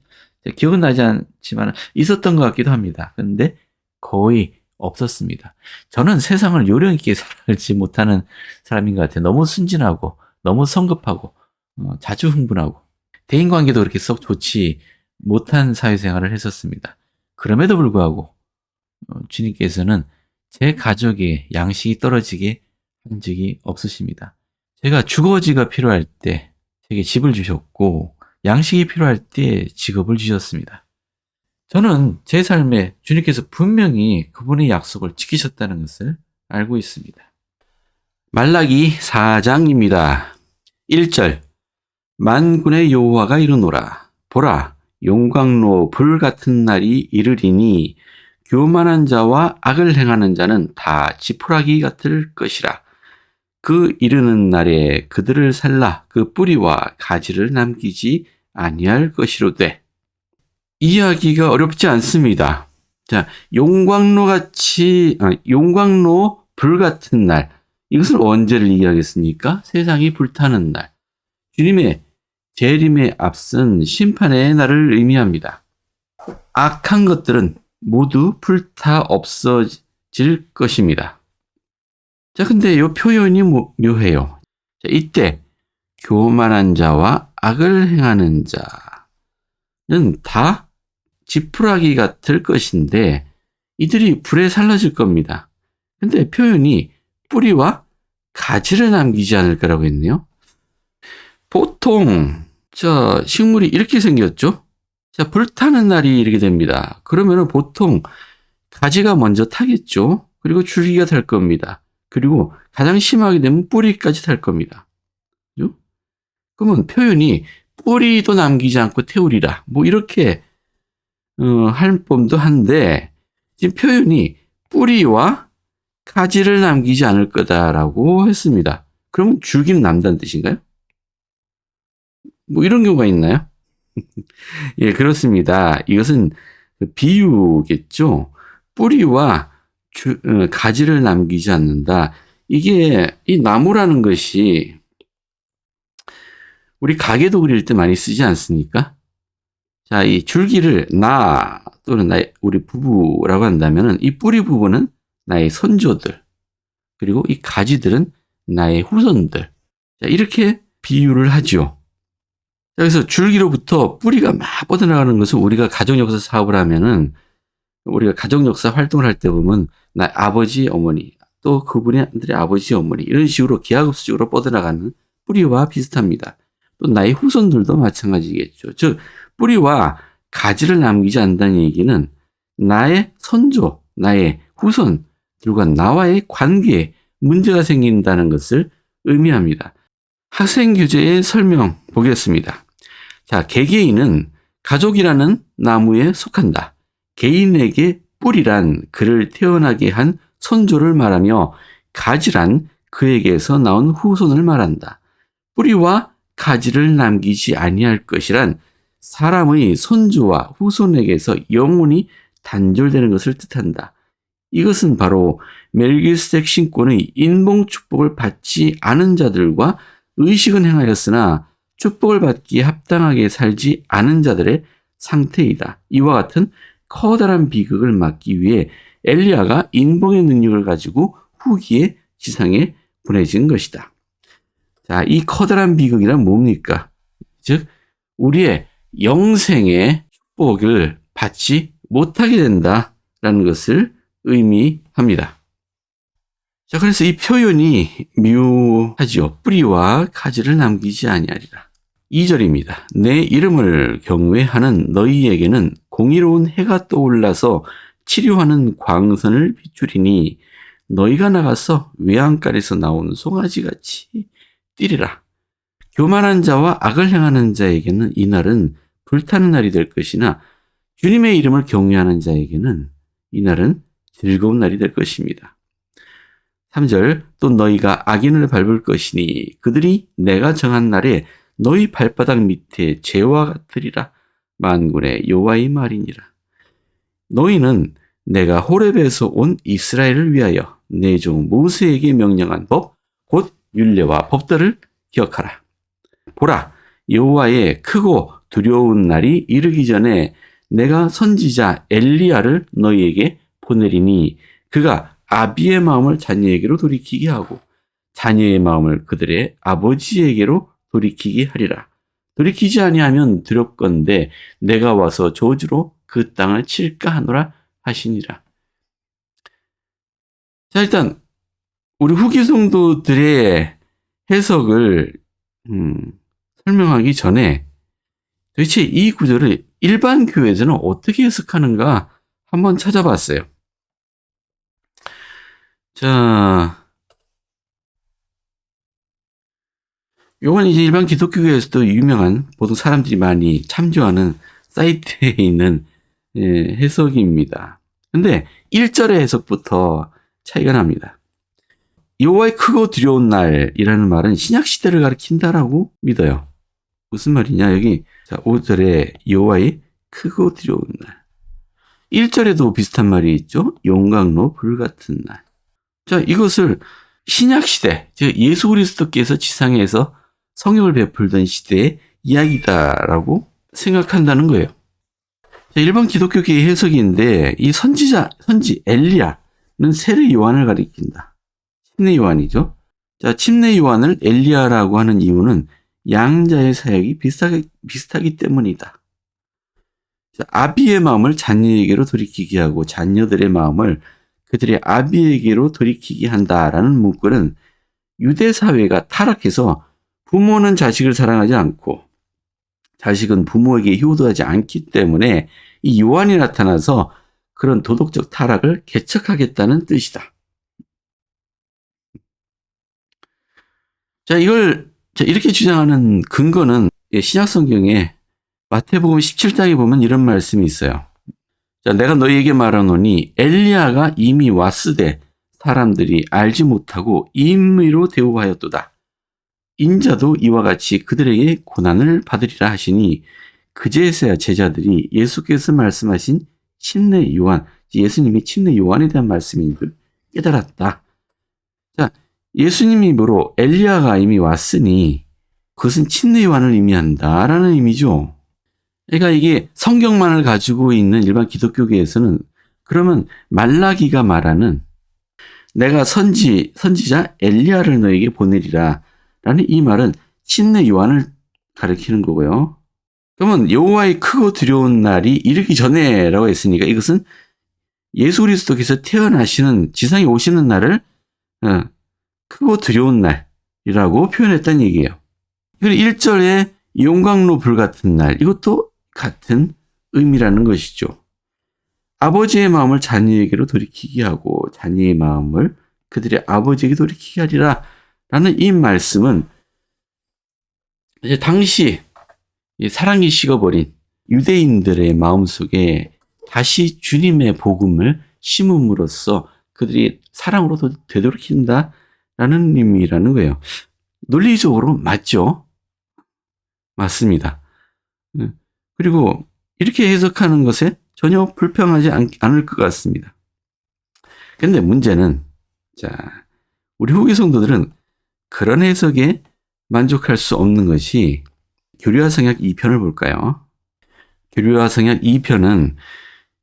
기억은 나지 않지만 있었던 것 같기도 합니다. 근데 거의 없었습니다. 저는 세상을 요령 있게 살지 못하는 사람인 것 같아요. 너무 순진하고 너무 성급하고 자주 흥분하고 대인관계도 그렇게 썩 좋지 못한 사회생활을 했었습니다. 그럼에도 불구하고 주님께서는 제 가족의 양식이 떨어지게 한 적이 없으십니다. 제가 주거지가 필요할 때 제게 집을 주셨고 양식이 필요할 때 직업을 주셨습니다. 저는 제 삶에 주님께서 분명히 그분의 약속을 지키셨다는 것을 알고 있습니다. 말라기 4장입니다. 1절 만군의 여호와가 이르노라. 보라, 용광로 불 같은 날이 이르리니 교만한 자와 악을 행하는 자는 다 지푸라기 같을 것이라. 그 이르는 날에 그들을 살라 그 뿌리와 가지를 남기지 아니할 것이로되. 이해하기가 어렵지 않습니다. 자, 용광로 불 같은 날. 이것은 언제를 이야기하겠습니까? 세상이 불타는 날. 주님의 재림에 앞선 심판의 날을 의미합니다. 악한 것들은 모두 불타 없어질 것입니다. 자, 근데 이 표현이 묘해요. 자, 이때 교만한 자와 악을 행하는 자는 다 지푸라기 같을 것인데 이들이 불에 살라질 겁니다. 근데 표현이 뿌리와 가지를 남기지 않을 거라고 했네요. 보통 식물이 이렇게 생겼죠. 자, 불타는 날이 이렇게 됩니다. 그러면은 보통 가지가 먼저 타겠죠. 그리고 줄기가 탈 겁니다. 그리고 가장 심하게 되면 뿌리까지 탈 겁니다. 그죠? 그러면 표현이 뿌리도 남기지 않고 태우리라. 뭐 이렇게 할 법도 한데 지금 표현이 뿌리와 가지를 남기지 않을 거다라고 했습니다. 그러면 줄기는 남다는 뜻인가요? 뭐 이런 경우가 있나요? 예, 그렇습니다. 이것은 비유겠죠. 뿌리와 가지를 남기지 않는다. 이게 이 나무라는 것이 우리 가게도 그릴 때 많이 쓰지 않습니까? 자, 이 줄기를 나 또는 우리 부부라고 한다면은 이 뿌리 부분은 나의 선조들, 그리고 이 가지들은 나의 후손들. 자, 이렇게 비유를 하죠. 자, 그래서 줄기로부터 뿌리가 막 뻗어나가는 것은 우리가 가정역사 사업을 하면은 우리가 가정역사 활동을 할 때 보면 나의 아버지, 어머니, 또 그분들의 아버지, 어머니 이런 식으로 기하급수적으로 뻗어나가는 뿌리와 비슷합니다. 또 나의 후손들도 마찬가지겠죠. 즉 뿌리와 가지를 남기지 않는다는 얘기는 나의 선조, 나의 후손들과 나와의 관계에 문제가 생긴다는 것을 의미합니다. 학생교재의 설명 보겠습니다. 자, 개개인은 가족이라는 나무에 속한다. 개인에게 뿌리란 그를 태어나게 한 선조를 말하며 가지란 그에게서 나온 후손을 말한다. 뿌리와 가지를 남기지 아니할 것이란 사람의 선조와 후손에게서 영원히 단절되는 것을 뜻한다. 이것은 바로 멜기스덱 신권의 인봉 축복을 받지 않은 자들과 의식은 행하였으나 축복을 받기에 합당하게 살지 않은 자들의 상태이다. 이와 같은 커다란 비극을 막기 위해 엘리야가 인봉의 능력을 가지고 후기의 지상에 보내진 것이다. 자, 이 커다란 비극이란 뭡니까? 즉 우리의 영생의 축복을 받지 못하게 된다라는 것을 의미합니다. 자, 그래서 이 표현이 묘하지요. 뿌리와 가지를 남기지 아니하리라. 2절입니다. 내 이름을 경외하는 너희에게는 공의로운 해가 떠올라서 치료하는 광선을 비추리니 너희가 나가서 외양간에서 나온 송아지같이 뛰리라. 교만한 자와 악을 행하는 자에게는 이 날은 불타는 날이 될 것이나 주님의 이름을 경외하는 자에게는 이 날은 즐거운 날이 될 것입니다. 3절 또 너희가 악인을 밟을 것이니 그들이 내가 정한 날에 너희 발바닥 밑에 재와 같으리라. 만군의 여호와의 말이니라. 너희는 내가 호렙에서 온 이스라엘을 위하여 내 종 모세에게 명령한 법 곧 율례와 법들을 기억하라. 보라, 여호와의 크고 두려운 날이 이르기 전에 내가 선지자 엘리야를 너희에게 보내리니 그가 아비의 마음을 자녀에게로 돌이키게 하고 자녀의 마음을 그들의 아버지에게로 돌이키게 하리라. 돌이키지 아니하면 두렵건대 내가 와서 저주로 그 땅을 칠까 하노라 하시니라. 자, 일단 우리 후기 성도들의 해석을 설명하기 전에 도대체 이 구절을 일반 교회에서는 어떻게 해석하는가 한번 찾아봤어요. 자, 요건 이제 일반 기독교계에서도 유명한 보통 사람들이 많이 참조하는 사이트에 있는 해석입니다. 근데 1절의 해석부터 차이가 납니다. 여호와의 크고 두려운 날이라는 말은 신약 시대를 가리킨다라고 믿어요. 무슨 말이냐? 여기 5절에 여호와의 크고 두려운 날. 1절에도 비슷한 말이 있죠. 용광로 불같은 날. 자, 이것을 신약 시대, 즉 예수 그리스도께서 지상에서 성령을 베풀던 시대의 이야기다라고 생각한다는 거예요. 자, 일반 기독교계의 해석인데 이 선지 엘리야는 세례 요한을 가리킨다. 침례 요한이죠. 자, 침례 요한을 엘리야라고 하는 이유는 양자의 사역이 비슷하기 때문이다. 자, 아비의 마음을 자녀에게로 돌이키게 하고 자녀들의 마음을 그들의 아비에게로 돌이키게 한다라는 문구는 유대 사회가 타락해서 부모는 자식을 사랑하지 않고 자식은 부모에게 효도하지 않기 때문에 이 요한이 나타나서 그런 도덕적 타락을 개척하겠다는 뜻이다. 자, 이걸 이렇게 주장하는 근거는 신약 성경에 마태복음 17장에 보면 이런 말씀이 있어요. 자, 내가 너희에게 말하노니 엘리야가 이미 왔으되 사람들이 알지 못하고 임의로 대우하였도다. 인자도 이와 같이 그들에게 고난을 받으리라 하시니 그제서야 제자들이 예수께서 말씀하신 침례 요한, 예수님이 침례 요한에 대한 말씀인 줄 깨달았다. 자, 예수님이 뭐로 엘리야가 이미 왔으니 그것은 침례 요한을 의미한다라는 의미죠. 그러니까 이게 성경만을 가지고 있는 일반 기독교계에서는 그러면 말라기가 말하는 내가 선지자 엘리야를 너에게 보내리라 라는 이 말은 침례 요한을 가리키는 거고요. 그러면 여호와의 크고 두려운 날이 이르기 전에라고 했으니까 이것은 예수 그리스도께서 태어나시는 지상에 오시는 날을 크고 두려운 날이라고 표현했다는 얘기예요. 그리고 1절에 용광로 불 같은 날, 이것도 같은 의미라는 것이죠. 아버지의 마음을 자녀에게로 돌이키게 하고 자녀의 마음을 그들의 아버지에게 돌이키게 하리라 라는 이 말씀은 이제 당시 사랑이 식어버린 유대인들의 마음속에 다시 주님의 복음을 심음으로써 그들이 사랑으로 되돌이킨다라는 의미라는 거예요. 논리적으로 맞죠? 맞습니다. 그리고 이렇게 해석하는 것에 전혀 불평하지 않을 것 같습니다. 그런데 문제는 우리 후기 성도들은 그런 해석에 만족할 수 없는 것이 교리와 성약 2편을 볼까요? 교리와 성약 2편은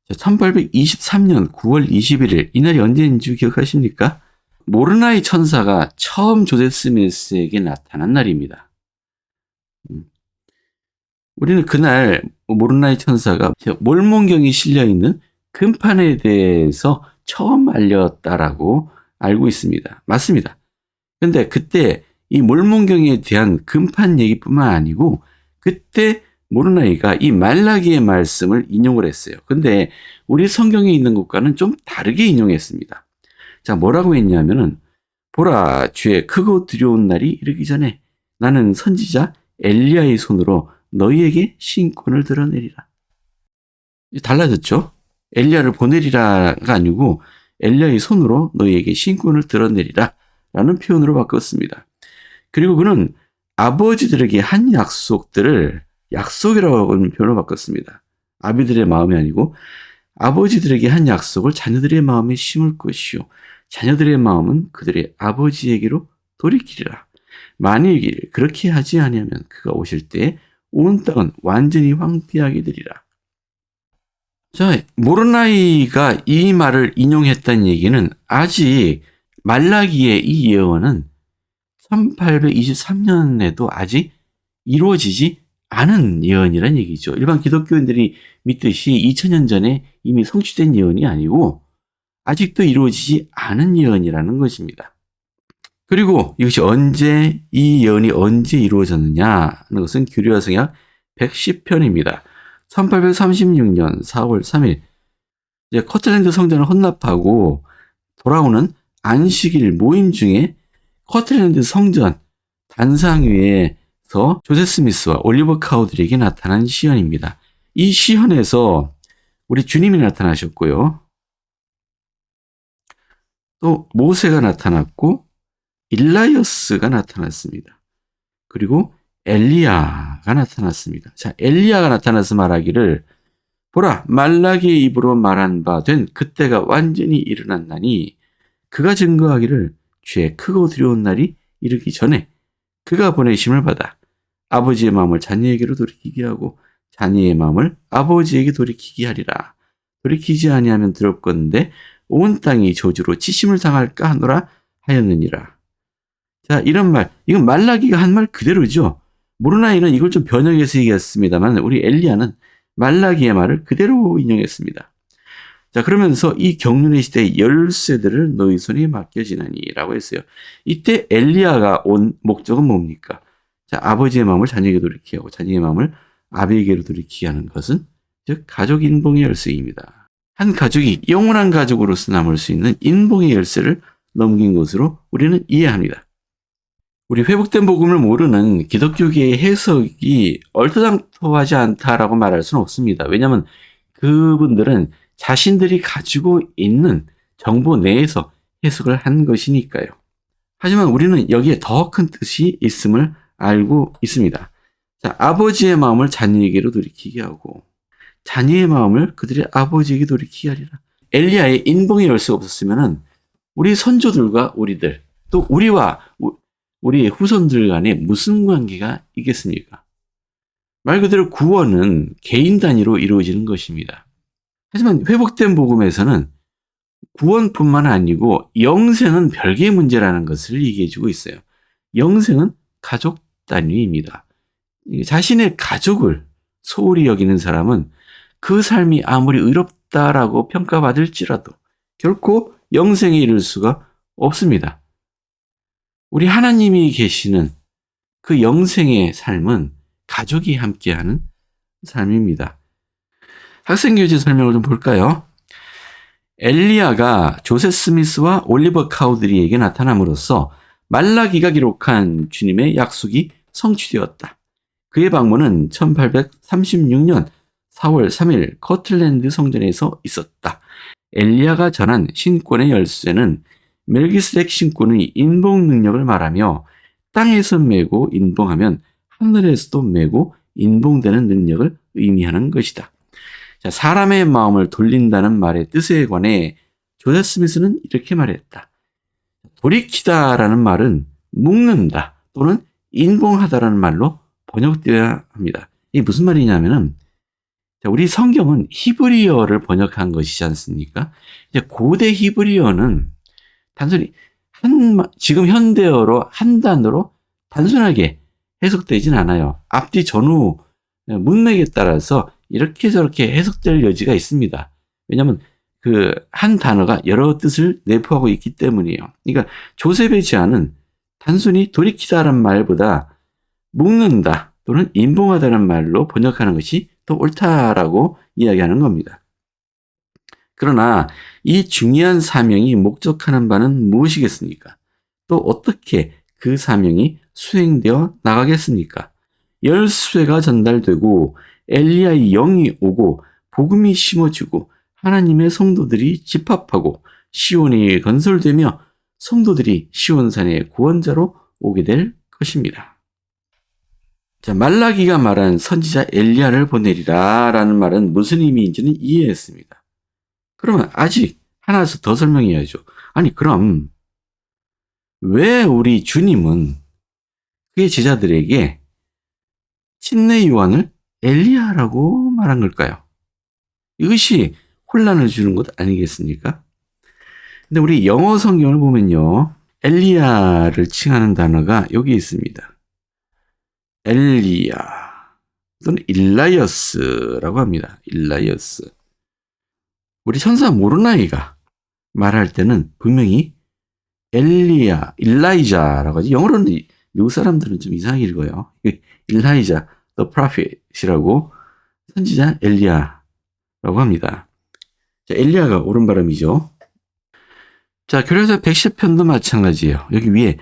1823년 9월 21일 이날이 언제인지 기억하십니까? 모르나이 천사가 처음 조셉 스미스에게 나타난 날입니다. 우리는 그날 모르나이 천사가 몰몬경이 실려있는 금판에 대해서 처음 알렸다라고 알고 있습니다. 맞습니다. 그런데 그때 이 몰몬경에 대한 금판 얘기뿐만 아니고 그때 모르나이가 이 말라기의 말씀을 인용을 했어요. 근데 우리 성경에 있는 것과는 좀 다르게 인용했습니다. 자, 뭐라고 했냐면은 보라, 주의 크고 두려운 날이 이르기 전에 나는 선지자 엘리야의 손으로 너희에게 신권을 드러내리라. 달라졌죠? 엘리야를 보내리라가 아니고 엘리야의 손으로 너희에게 신권을 드러내리라 라는 표현으로 바꿨습니다. 그리고 그는 아버지들에게 한 약속들을 약속이라고 하는 표현으로 바꿨습니다. 아비들의 마음이 아니고 아버지들에게 한 약속을 자녀들의 마음에 심을 것이요 자녀들의 마음은 그들의 아버지에게로 돌이키리라. 만일 그렇게 하지 아니하면 그가 오실 때 온 땅은 완전히 황폐하게 되리라. 자, 모르나이가 이 말을 인용했다는 얘기는 아직 말라기의 이 예언은 1823년에도 아직 이루어지지 않은 예언이란 얘기죠. 일반 기독교인들이 믿듯이 2000년 전에 이미 성취된 예언이 아니고 아직도 이루어지지 않은 예언이라는 것입니다. 그리고 이것이 이 예언이 언제 이루어졌느냐 하는 것은 교리와 성약 110편입니다. 1836년 4월 3일 커틀랜드 성전을 헌납하고 돌아오는 안식일 모임 중에 커틀랜드 성전 단상 위에서 조세 스미스와 올리버 카우들에게 나타난 시연입니다. 이 시연에서 우리 주님이 나타나셨고요. 또 모세가 나타났고 일라이어스가 나타났습니다. 그리고 엘리야가 나타났습니다. 자, 엘리야가 나타나서 말하기를 보라 말라기의 입으로 말한 바 된 그때가 완전히 일어났나니 그가 증거하기를 주의 크고 두려운 날이 이르기 전에 그가 보내심을 받아 아버지의 마음을 자녀에게로 돌이키게 하고 자녀의 마음을 아버지에게 돌이키게 하리라. 돌이키지 아니하면 두렵건대 온 땅이 저주로 치심을 당할까 하노라 하였느니라. 자, 이런 말, 이건 말라기가 한 말 그대로죠. 모르나이는 이걸 좀 변형해서 얘기했습니다만 우리 엘리야는 말라기의 말을 그대로 인용했습니다. 자, 그러면서 이 경륜의 시대의 열쇠들을 너희 손에 맡겨지나니 라고 했어요. 이때 엘리야가 온 목적은 뭡니까? 자, 아버지의 마음을 자녀에게 돌이키게 하고 자녀의 마음을 아비에게로 돌이키게 하는 것은 즉 가족 인봉의 열쇠입니다. 한 가족이 영원한 가족으로서 남을 수 있는 인봉의 열쇠를 넘긴 것으로 우리는 이해합니다. 우리 회복된 복음을 모르는 기독교계의 해석이 얼토당토하지 않다라고 말할 수는 없습니다. 왜냐하면 그분들은 자신들이 가지고 있는 정보 내에서 해석을 한 것이니까요. 하지만 우리는 여기에 더 큰 뜻이 있음을 알고 있습니다. 자, 아버지의 마음을 자녀에게로 돌이키게 하고 자녀의 마음을 그들의 아버지에게 돌이키게 하리라. 엘리야의 인봉의 열쇠가 없었으면은 우리 선조들과 우리들 또 우리와 우리 후손들 간에 무슨 관계가 있겠습니까? 말 그대로 구원은 개인 단위로 이루어지는 것입니다. 하지만 회복된 복음에서는 구원뿐만 아니고 영생은 별개의 문제라는 것을 얘기해주고 있어요. 영생은 가족 단위입니다. 자신의 가족을 소홀히 여기는 사람은 그 삶이 아무리 의롭다라고 평가받을지라도 결코 영생에 이를 수가 없습니다. 우리 하나님이 계시는 그 영생의 삶은 가족이 함께하는 삶입니다. 학생교재 설명을 좀 볼까요? 엘리야가 조세 스미스와 올리버 카우드리에게 나타남으로써 말라기가 기록한 주님의 약속이 성취되었다. 그의 방문은 1836년 4월 3일 커틀랜드 성전에서 있었다. 엘리야가 전한 신권의 열쇠는 멜기스덱 신권의 인봉 능력을 말하며 땅에서 메고 인봉하면 하늘에서도 메고 인봉되는 능력을 의미하는 것이다. 자, 사람의 마음을 돌린다는 말의 뜻에 관해 조세 스미스는 이렇게 말했다. 돌이키다라는 말은 묶는다 또는 인봉하다라는 말로 번역되어야 합니다. 이게 무슨 말이냐면은 우리 성경은 히브리어를 번역한 것이지 않습니까? 이제 고대 히브리어는 단순히 지금 현대어로 한 단어로 단순하게 해석되진 않아요. 앞뒤 전후 문맥에 따라서 이렇게 저렇게 해석될 여지가 있습니다. 왜냐하면 그 한 단어가 여러 뜻을 내포하고 있기 때문이에요. 그러니까 조셉의 제안은 단순히 돌이키다라는 말보다 묶는다 또는 인봉하다는 말로 번역하는 것이 더 옳다라고 이야기하는 겁니다. 그러나 이 중요한 사명이 목적하는 바는 무엇이겠습니까? 또 어떻게 그 사명이 수행되어 나가겠습니까? 열쇠가 전달되고 엘리야의 영이 오고 복음이 심어지고 하나님의 성도들이 집합하고 시온이 건설되며 성도들이 시온산의 구원자로 오게 될 것입니다. 자, 말라기가 말한 선지자 엘리야를 보내리라 라는 말은 무슨 의미인지는 이해했습니다. 그러면 아직 하나 더 설명해야죠. 아니 그럼 왜 우리 주님은 그의 제자들에게 침례 요한을 엘리야라고 말한 걸까요? 이것이 혼란을 주는 것 아니겠습니까? 근데 우리 영어 성경을 보면요. 엘리야를 칭하는 단어가 여기 있습니다. 엘리야 또는 일라이어스라고 합니다. 일라이어스. 우리 천사 모르나이가 말할 때는 분명히 엘리야, 일라이자라고 하지. 영어로는 미국 사람들은 좀 이상하게 읽어요. 일라이자, the prophet이라고 선지자 엘리야라고 합니다. 자, 엘리야가 옳은 발음이죠. 자, 교회에서 110편도 마찬가지예요. 여기 위에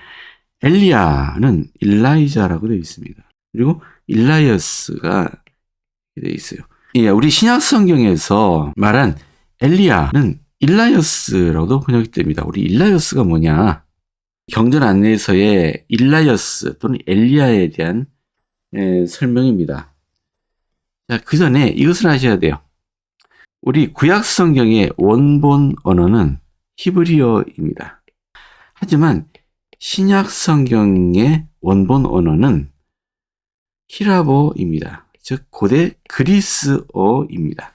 엘리야는 일라이자라고 되어 있습니다. 그리고 일라이어스가 되어 있어요. 예, 우리 신약 성경에서 말한 엘리야는 일라이어스라고도 번역됩니다. 우리 일라이어스가 뭐냐? 경전 안내서의 일라이어스 또는 엘리야에 대한 설명입니다. 자, 그 전에 이것을 아셔야 돼요. 우리 구약 성경의 원본 언어는 히브리어입니다. 하지만 신약 성경의 원본 언어는 히라보입니다. 즉 고대 그리스어입니다.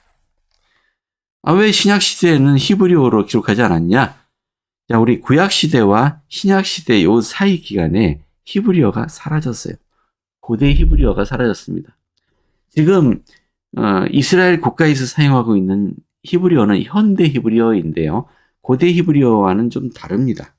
왜 신약 시대에는 히브리어로 기록하지 않았냐? 자, 우리 구약 시대와 신약 시대 요 사이 기간에 히브리어가 사라졌어요. 고대 히브리어가 사라졌습니다. 지금 이스라엘 국가에서 사용하고 있는 히브리어는 현대 히브리어인데요. 고대 히브리어와는 좀 다릅니다.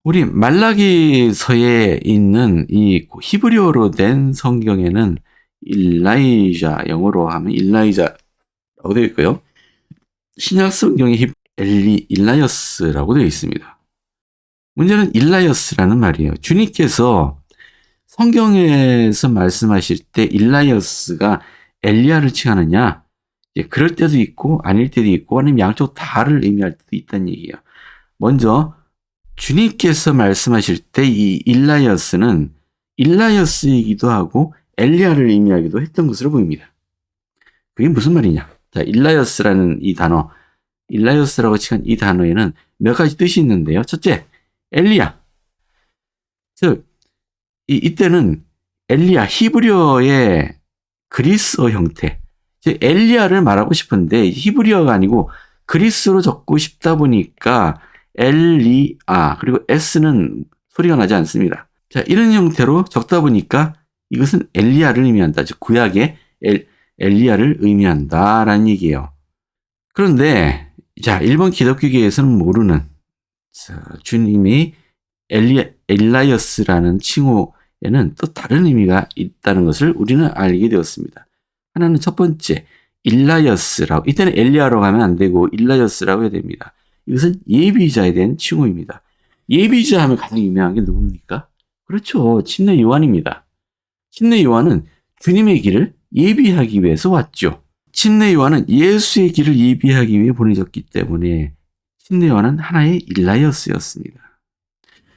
우리 말라기서에 있는 이 히브리어로 된 성경에는 일라이자, 영어로 하면 일라이자라고 되어 있고요. 신약 성경에 일라이어스라고 되어 있습니다. 문제는 일라이어스라는 말이에요. 주님께서 성경에서 말씀하실 때 일라이어스가 엘리야를 칭하느냐? 그럴 때도 있고 아닐 때도 있고 아니면 양쪽 다를 의미할 때도 있다는 얘기예요. 먼저 주님께서 말씀하실 때 이 일라이어스는 일라이어스이기도 하고 엘리야를 의미하기도 했던 것으로 보입니다. 그게 무슨 말이냐? 자, 일라이어스라는 이 단어, 일라이어스라고 칭한 이 단어에는 몇 가지 뜻이 있는데요. 첫째, 엘리야. 즉, 이때는 엘리야, 히브리어의 그리스어 형태, 즉 엘리야를 말하고 싶은데 히브리어가 아니고 그리스어로 적고 싶다 보니까 엘리아, 그리고 S는 소리가 나지 않습니다. 자, 이런 형태로 적다 보니까 이것은 엘리야를 의미한다. 즉 구약의 엘리야를 의미한다라는 얘기예요. 그런데 자, 일본 기독교계에서는 모르는 주님이 엘라이어스라는 칭호에는 또 다른 의미가 있다는 것을 우리는 알게 되었습니다. 하나는 첫 번째, 일라이어스라고, 이때는 엘리야라고 하면 안 되고 일라이어스라고 해야 됩니다. 이것은 예비자에 대한 칭호입니다. 예비자 하면 가장 유명한 게 누굽니까? 그렇죠. 침례 요한입니다. 침례 요한은 주님의 길을 예비하기 위해서 왔죠. 침례 요한은 예수의 길을 예비하기 위해 보내졌기 때문에 침례 요한은 하나의 일라이어스였습니다.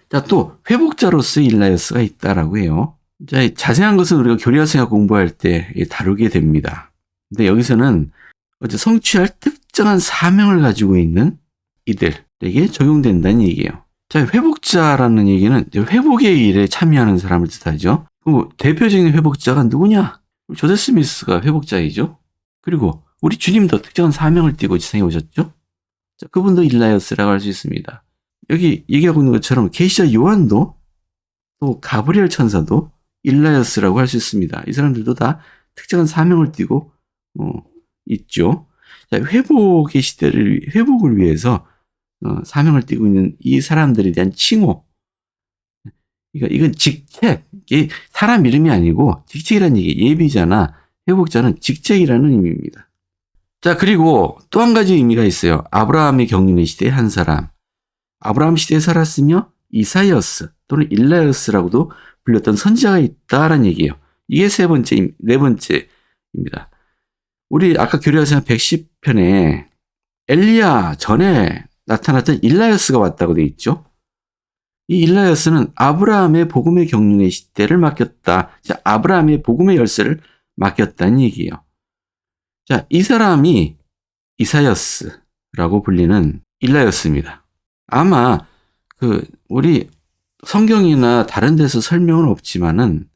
자, 또 회복자로서의 일라이어스가 있다라고 해요. 자, 자세한 것은 우리가 교리학생학 공부할 때 다루게 됩니다. 근데 여기서는 성취할 특정한 사명을 가지고 있는 이들에게 적용된다는 얘기예요. 자, 회복자라는 얘기는 회복의 일에 참여하는 사람을 뜻하죠. 그 대표적인 회복자가 누구냐? 조세 스미스가 회복자이죠. 그리고 우리 주님도 특정한 사명을 띠고 지상에 오셨죠. 자, 그분도 일라이어스라고 할 수 있습니다. 여기 얘기하고 있는 것처럼 계시자 요한도 또 가브리엘 천사도 일라이어스라고 할 수 있습니다. 이 사람들도 다 특정한 사명을 띠고 있죠. 자, 회복의 시대를 회복을 위해서 사명을 띠고 있는 이 사람들에 대한 칭호. 그러니까 이건 직책, 이게 사람 이름이 아니고 직책이라는 얘기. 예비자나 회복자는 직책이라는 의미입니다. 자, 그리고 또 한 가지 의미가 있어요. 아브라함의 경륜의 시대의 한 사람. 아브라함 시대에 살았으며 이사이어스 또는 일라이어스라고도 불렸던 선지자가 있다라는 얘기예요. 이게 네 번째입니다. 우리 아까 교리학생 110편에 엘리야 전에 나타났던 일라이어스가 왔다고 되어 있죠. 이 일라이어스는 아브라함의 복음의 경륜의 시대를 맡겼다. 자, 아브라함의 복음의 열쇠를 맡겼다는 얘기예요. 자, 이 사람이 이사이어스라고 불리는 일라이어스입니다. 아마 우리 성경이나 다른 데서 설명은 없지만은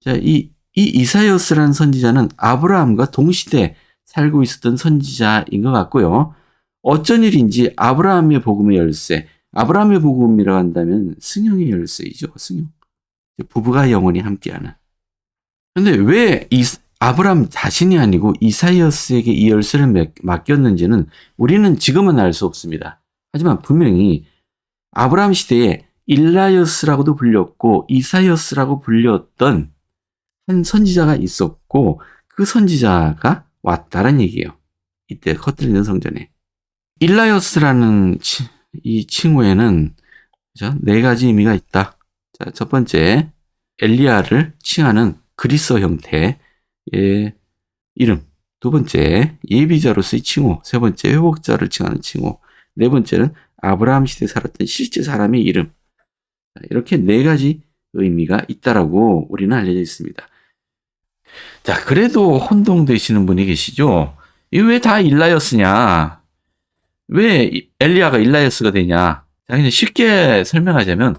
자, 이 이사이어스라는 선지자는 아브라함과 동시대 살고 있었던 선지자인 것 같고요. 어쩐 일인지 아브라함의 복음의 열쇠, 아브라함의 복음이라고 한다면 승용의 열쇠이죠. 승용. 부부가 영원히 함께하는. 그런데 왜 아브라함 자신이 아니고 이사이어스에게 이 열쇠를 맡겼는지는 우리는 지금은 알 수 없습니다. 하지만 분명히 아브라함 시대에 일라이어스라고도 불렸고 이사이어스라고 불렸던 한 선지자가 있었고 그 선지자가 왔다는 얘기예요. 이때 커틀리는 성전에. 일라이어스라는 이 칭호에는 네 가지 의미가 있다. 자, 첫 번째, 엘리야를 칭하는 그리스어 형태의 이름. 두 번째, 예비자로서의 칭호. 세 번째, 회복자를 칭하는 칭호. 네 번째는 아브라함 시대에 살았던 실제 사람의 이름. 이렇게 네 가지 의미가 있다라고 우리는 알려져 있습니다. 자, 그래도 혼동되시는 분이 계시죠? 이 왜 다 일라이어스냐? 왜 엘리야가 일라이어스가 되냐? 자, 그냥 쉽게 설명하자면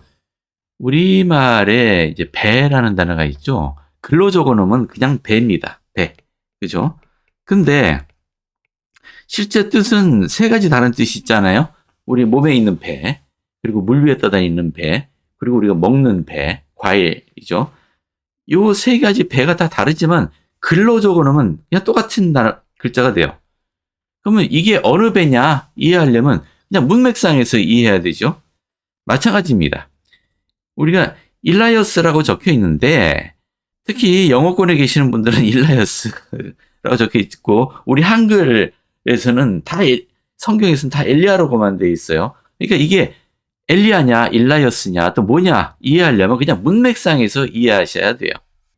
우리말에 이제 배라는 단어가 있죠. 글로 적어놓으면 그냥 배입니다. 배. 그죠? 근데 실제 뜻은 세 가지 다른 뜻이 있잖아요. 우리 몸에 있는 배, 그리고 물 위에 떠다니는 배, 그리고 우리가 먹는 배, 과일이죠. 요 세 가지 배가 다 다르지만 글로 적어놓으면 그냥 똑같은 글자가 돼요. 그러면 이게 어느 배냐 이해하려면 그냥 문맥상에서 이해해야 되죠. 마찬가지입니다. 우리가 일라이어스라고 적혀 있는데 특히 영어권에 계시는 분들은 일라이어스라고 적혀 있고 우리 한글에서는 다 성경에서는 다 엘리야라고만 돼 있어요. 그러니까 이게 엘리야냐 일라이어스냐 또 뭐냐 이해하려면 그냥 문맥상에서 이해하셔야 돼요.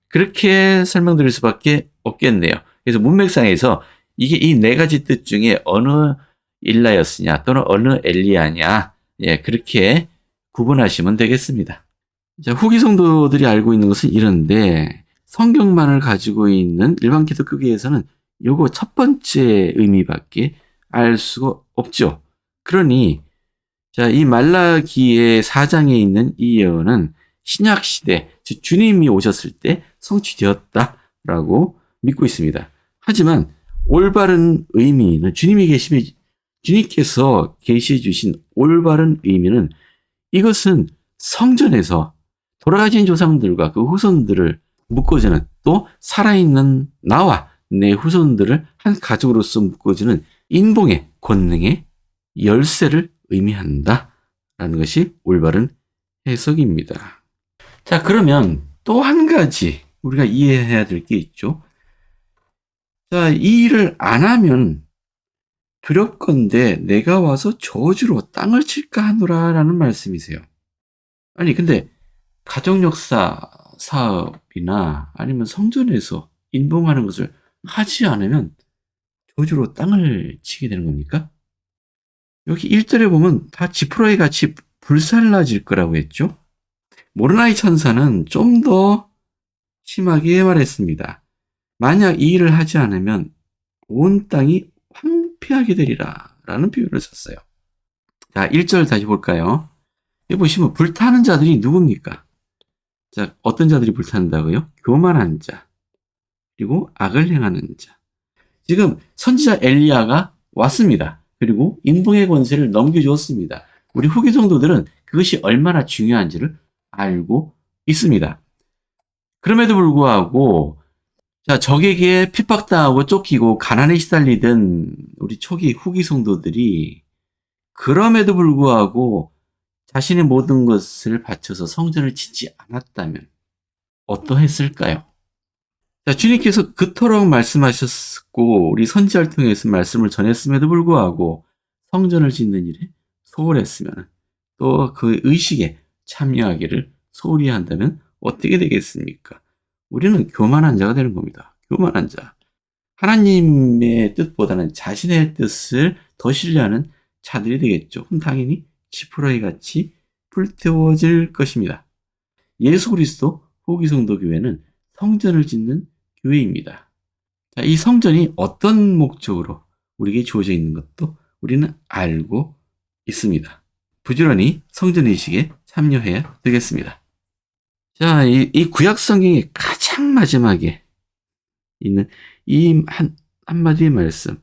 그렇게 설명드릴 수밖에 없겠네요. 그래서 문맥상에서 이게 이 네 가지 뜻 중에 어느 일라이어스냐 또는 어느 엘리야냐 예, 그렇게 구분하시면 되겠습니다. 자, 후기 성도들이 알고 있는 것은 이런데 성경만을 가지고 있는 일반 기독교계에서는 요거 첫 번째 의미밖에 알 수가 없죠. 그러니 자, 이 말라기의 4장에 있는 이 예언은 신약 시대, 즉 주님이 오셨을 때 성취되었다라고 믿고 있습니다. 하지만 올바른 의미는 주님께서 계시해 주신 올바른 의미는 이것은 성전에서 돌아가신 조상들과 그 후손들을 묶어주는 또 살아있는 나와 내 후손들을 한 가족으로서 묶어주는 인봉의 권능의 열쇠를 의미한다라는 것이 올바른 해석입니다. 자, 그러면 또 한 가지 우리가 이해해야 될 게 있죠. 자, 이 일을 안 하면 두렵건대 내가 와서 저주로 땅을 칠까 하노라라는 말씀이세요. 아니 근데 가정역사 사업이나 아니면 성전에서 인봉하는 것을 하지 않으면 저주로 땅을 치게 되는 겁니까? 여기 1절에 보면 다 지푸라기 같이 불살라질 거라고 했죠. 모르나이 천사는 좀 더 심하게 말했습니다. 만약 이 일을 하지 않으면 온 땅이 황폐하게 되리라 라는 표현을 썼어요. 자, 1절 다시 볼까요? 여기 보시면 불타는 자들이 누굽니까? 자, 어떤 자들이 불탄다고요? 교만한 자, 그리고 악을 행하는 자. 지금 선지자 엘리야가 왔습니다. 그리고 인봉의 권세를 넘겨주었습니다. 우리 후기 성도들은 그것이 얼마나 중요한지를 알고 있습니다. 그럼에도 불구하고 자, 적에게 핍박당하고 쫓기고 가난에 시달리던 우리 초기 후기 성도들이 그럼에도 불구하고 자신의 모든 것을 바쳐서 성전을 짓지 않았다면 어떠했을까요? 자, 주님께서 그토록 말씀하셨고 우리 선지자를 통해서 말씀을 전했음에도 불구하고 성전을 짓는 일에 소홀했으면 또 그 의식에 참여하기를 소홀히 한다면 어떻게 되겠습니까? 우리는 교만한 자가 되는 겁니다. 교만한 자. 하나님의 뜻보다는 자신의 뜻을 더 신뢰하는 자들이 되겠죠. 그럼 당연히 지푸라기 같이 불태워질 것입니다. 예수 그리스도 후기 성도 교회는 성전을 짓는 교회입니다. 자, 이 성전이 어떤 목적으로 우리에게 주어져 있는 것도 우리는 알고 있습니다. 부지런히 성전의식에 참여해야 되겠습니다. 자, 이 구약 성경의 가장 마지막에 있는 이 한마디의 말씀.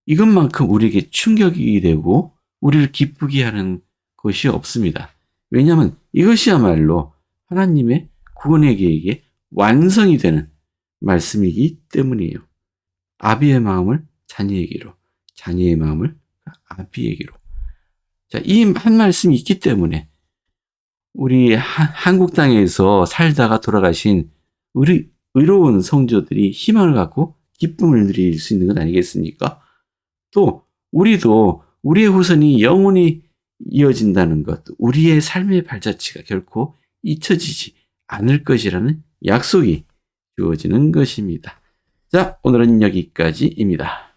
이것만큼 우리에게 충격이 되고 우리를 기쁘게 하는 것이 없습니다. 왜냐하면 이것이야말로 하나님의 구원의 계획의 완성이 되는 말씀이기 때문이에요. 아비의 마음을 자녀에게로, 자녀의 마음을 아비에게로. 자, 이 한 말씀이 있기 때문에 우리 한국 땅에서 살다가 돌아가신 우리 의로운 성도들이 희망을 갖고 기쁨을 누릴 수 있는 것 아니겠습니까? 또 우리도 우리의 후손이 영원히 이어진다는 것, 우리의 삶의 발자취가 결코 잊혀지지 않을 것이라는 약속이 주어지는 것입니다. 자, 오늘은 여기까지입니다.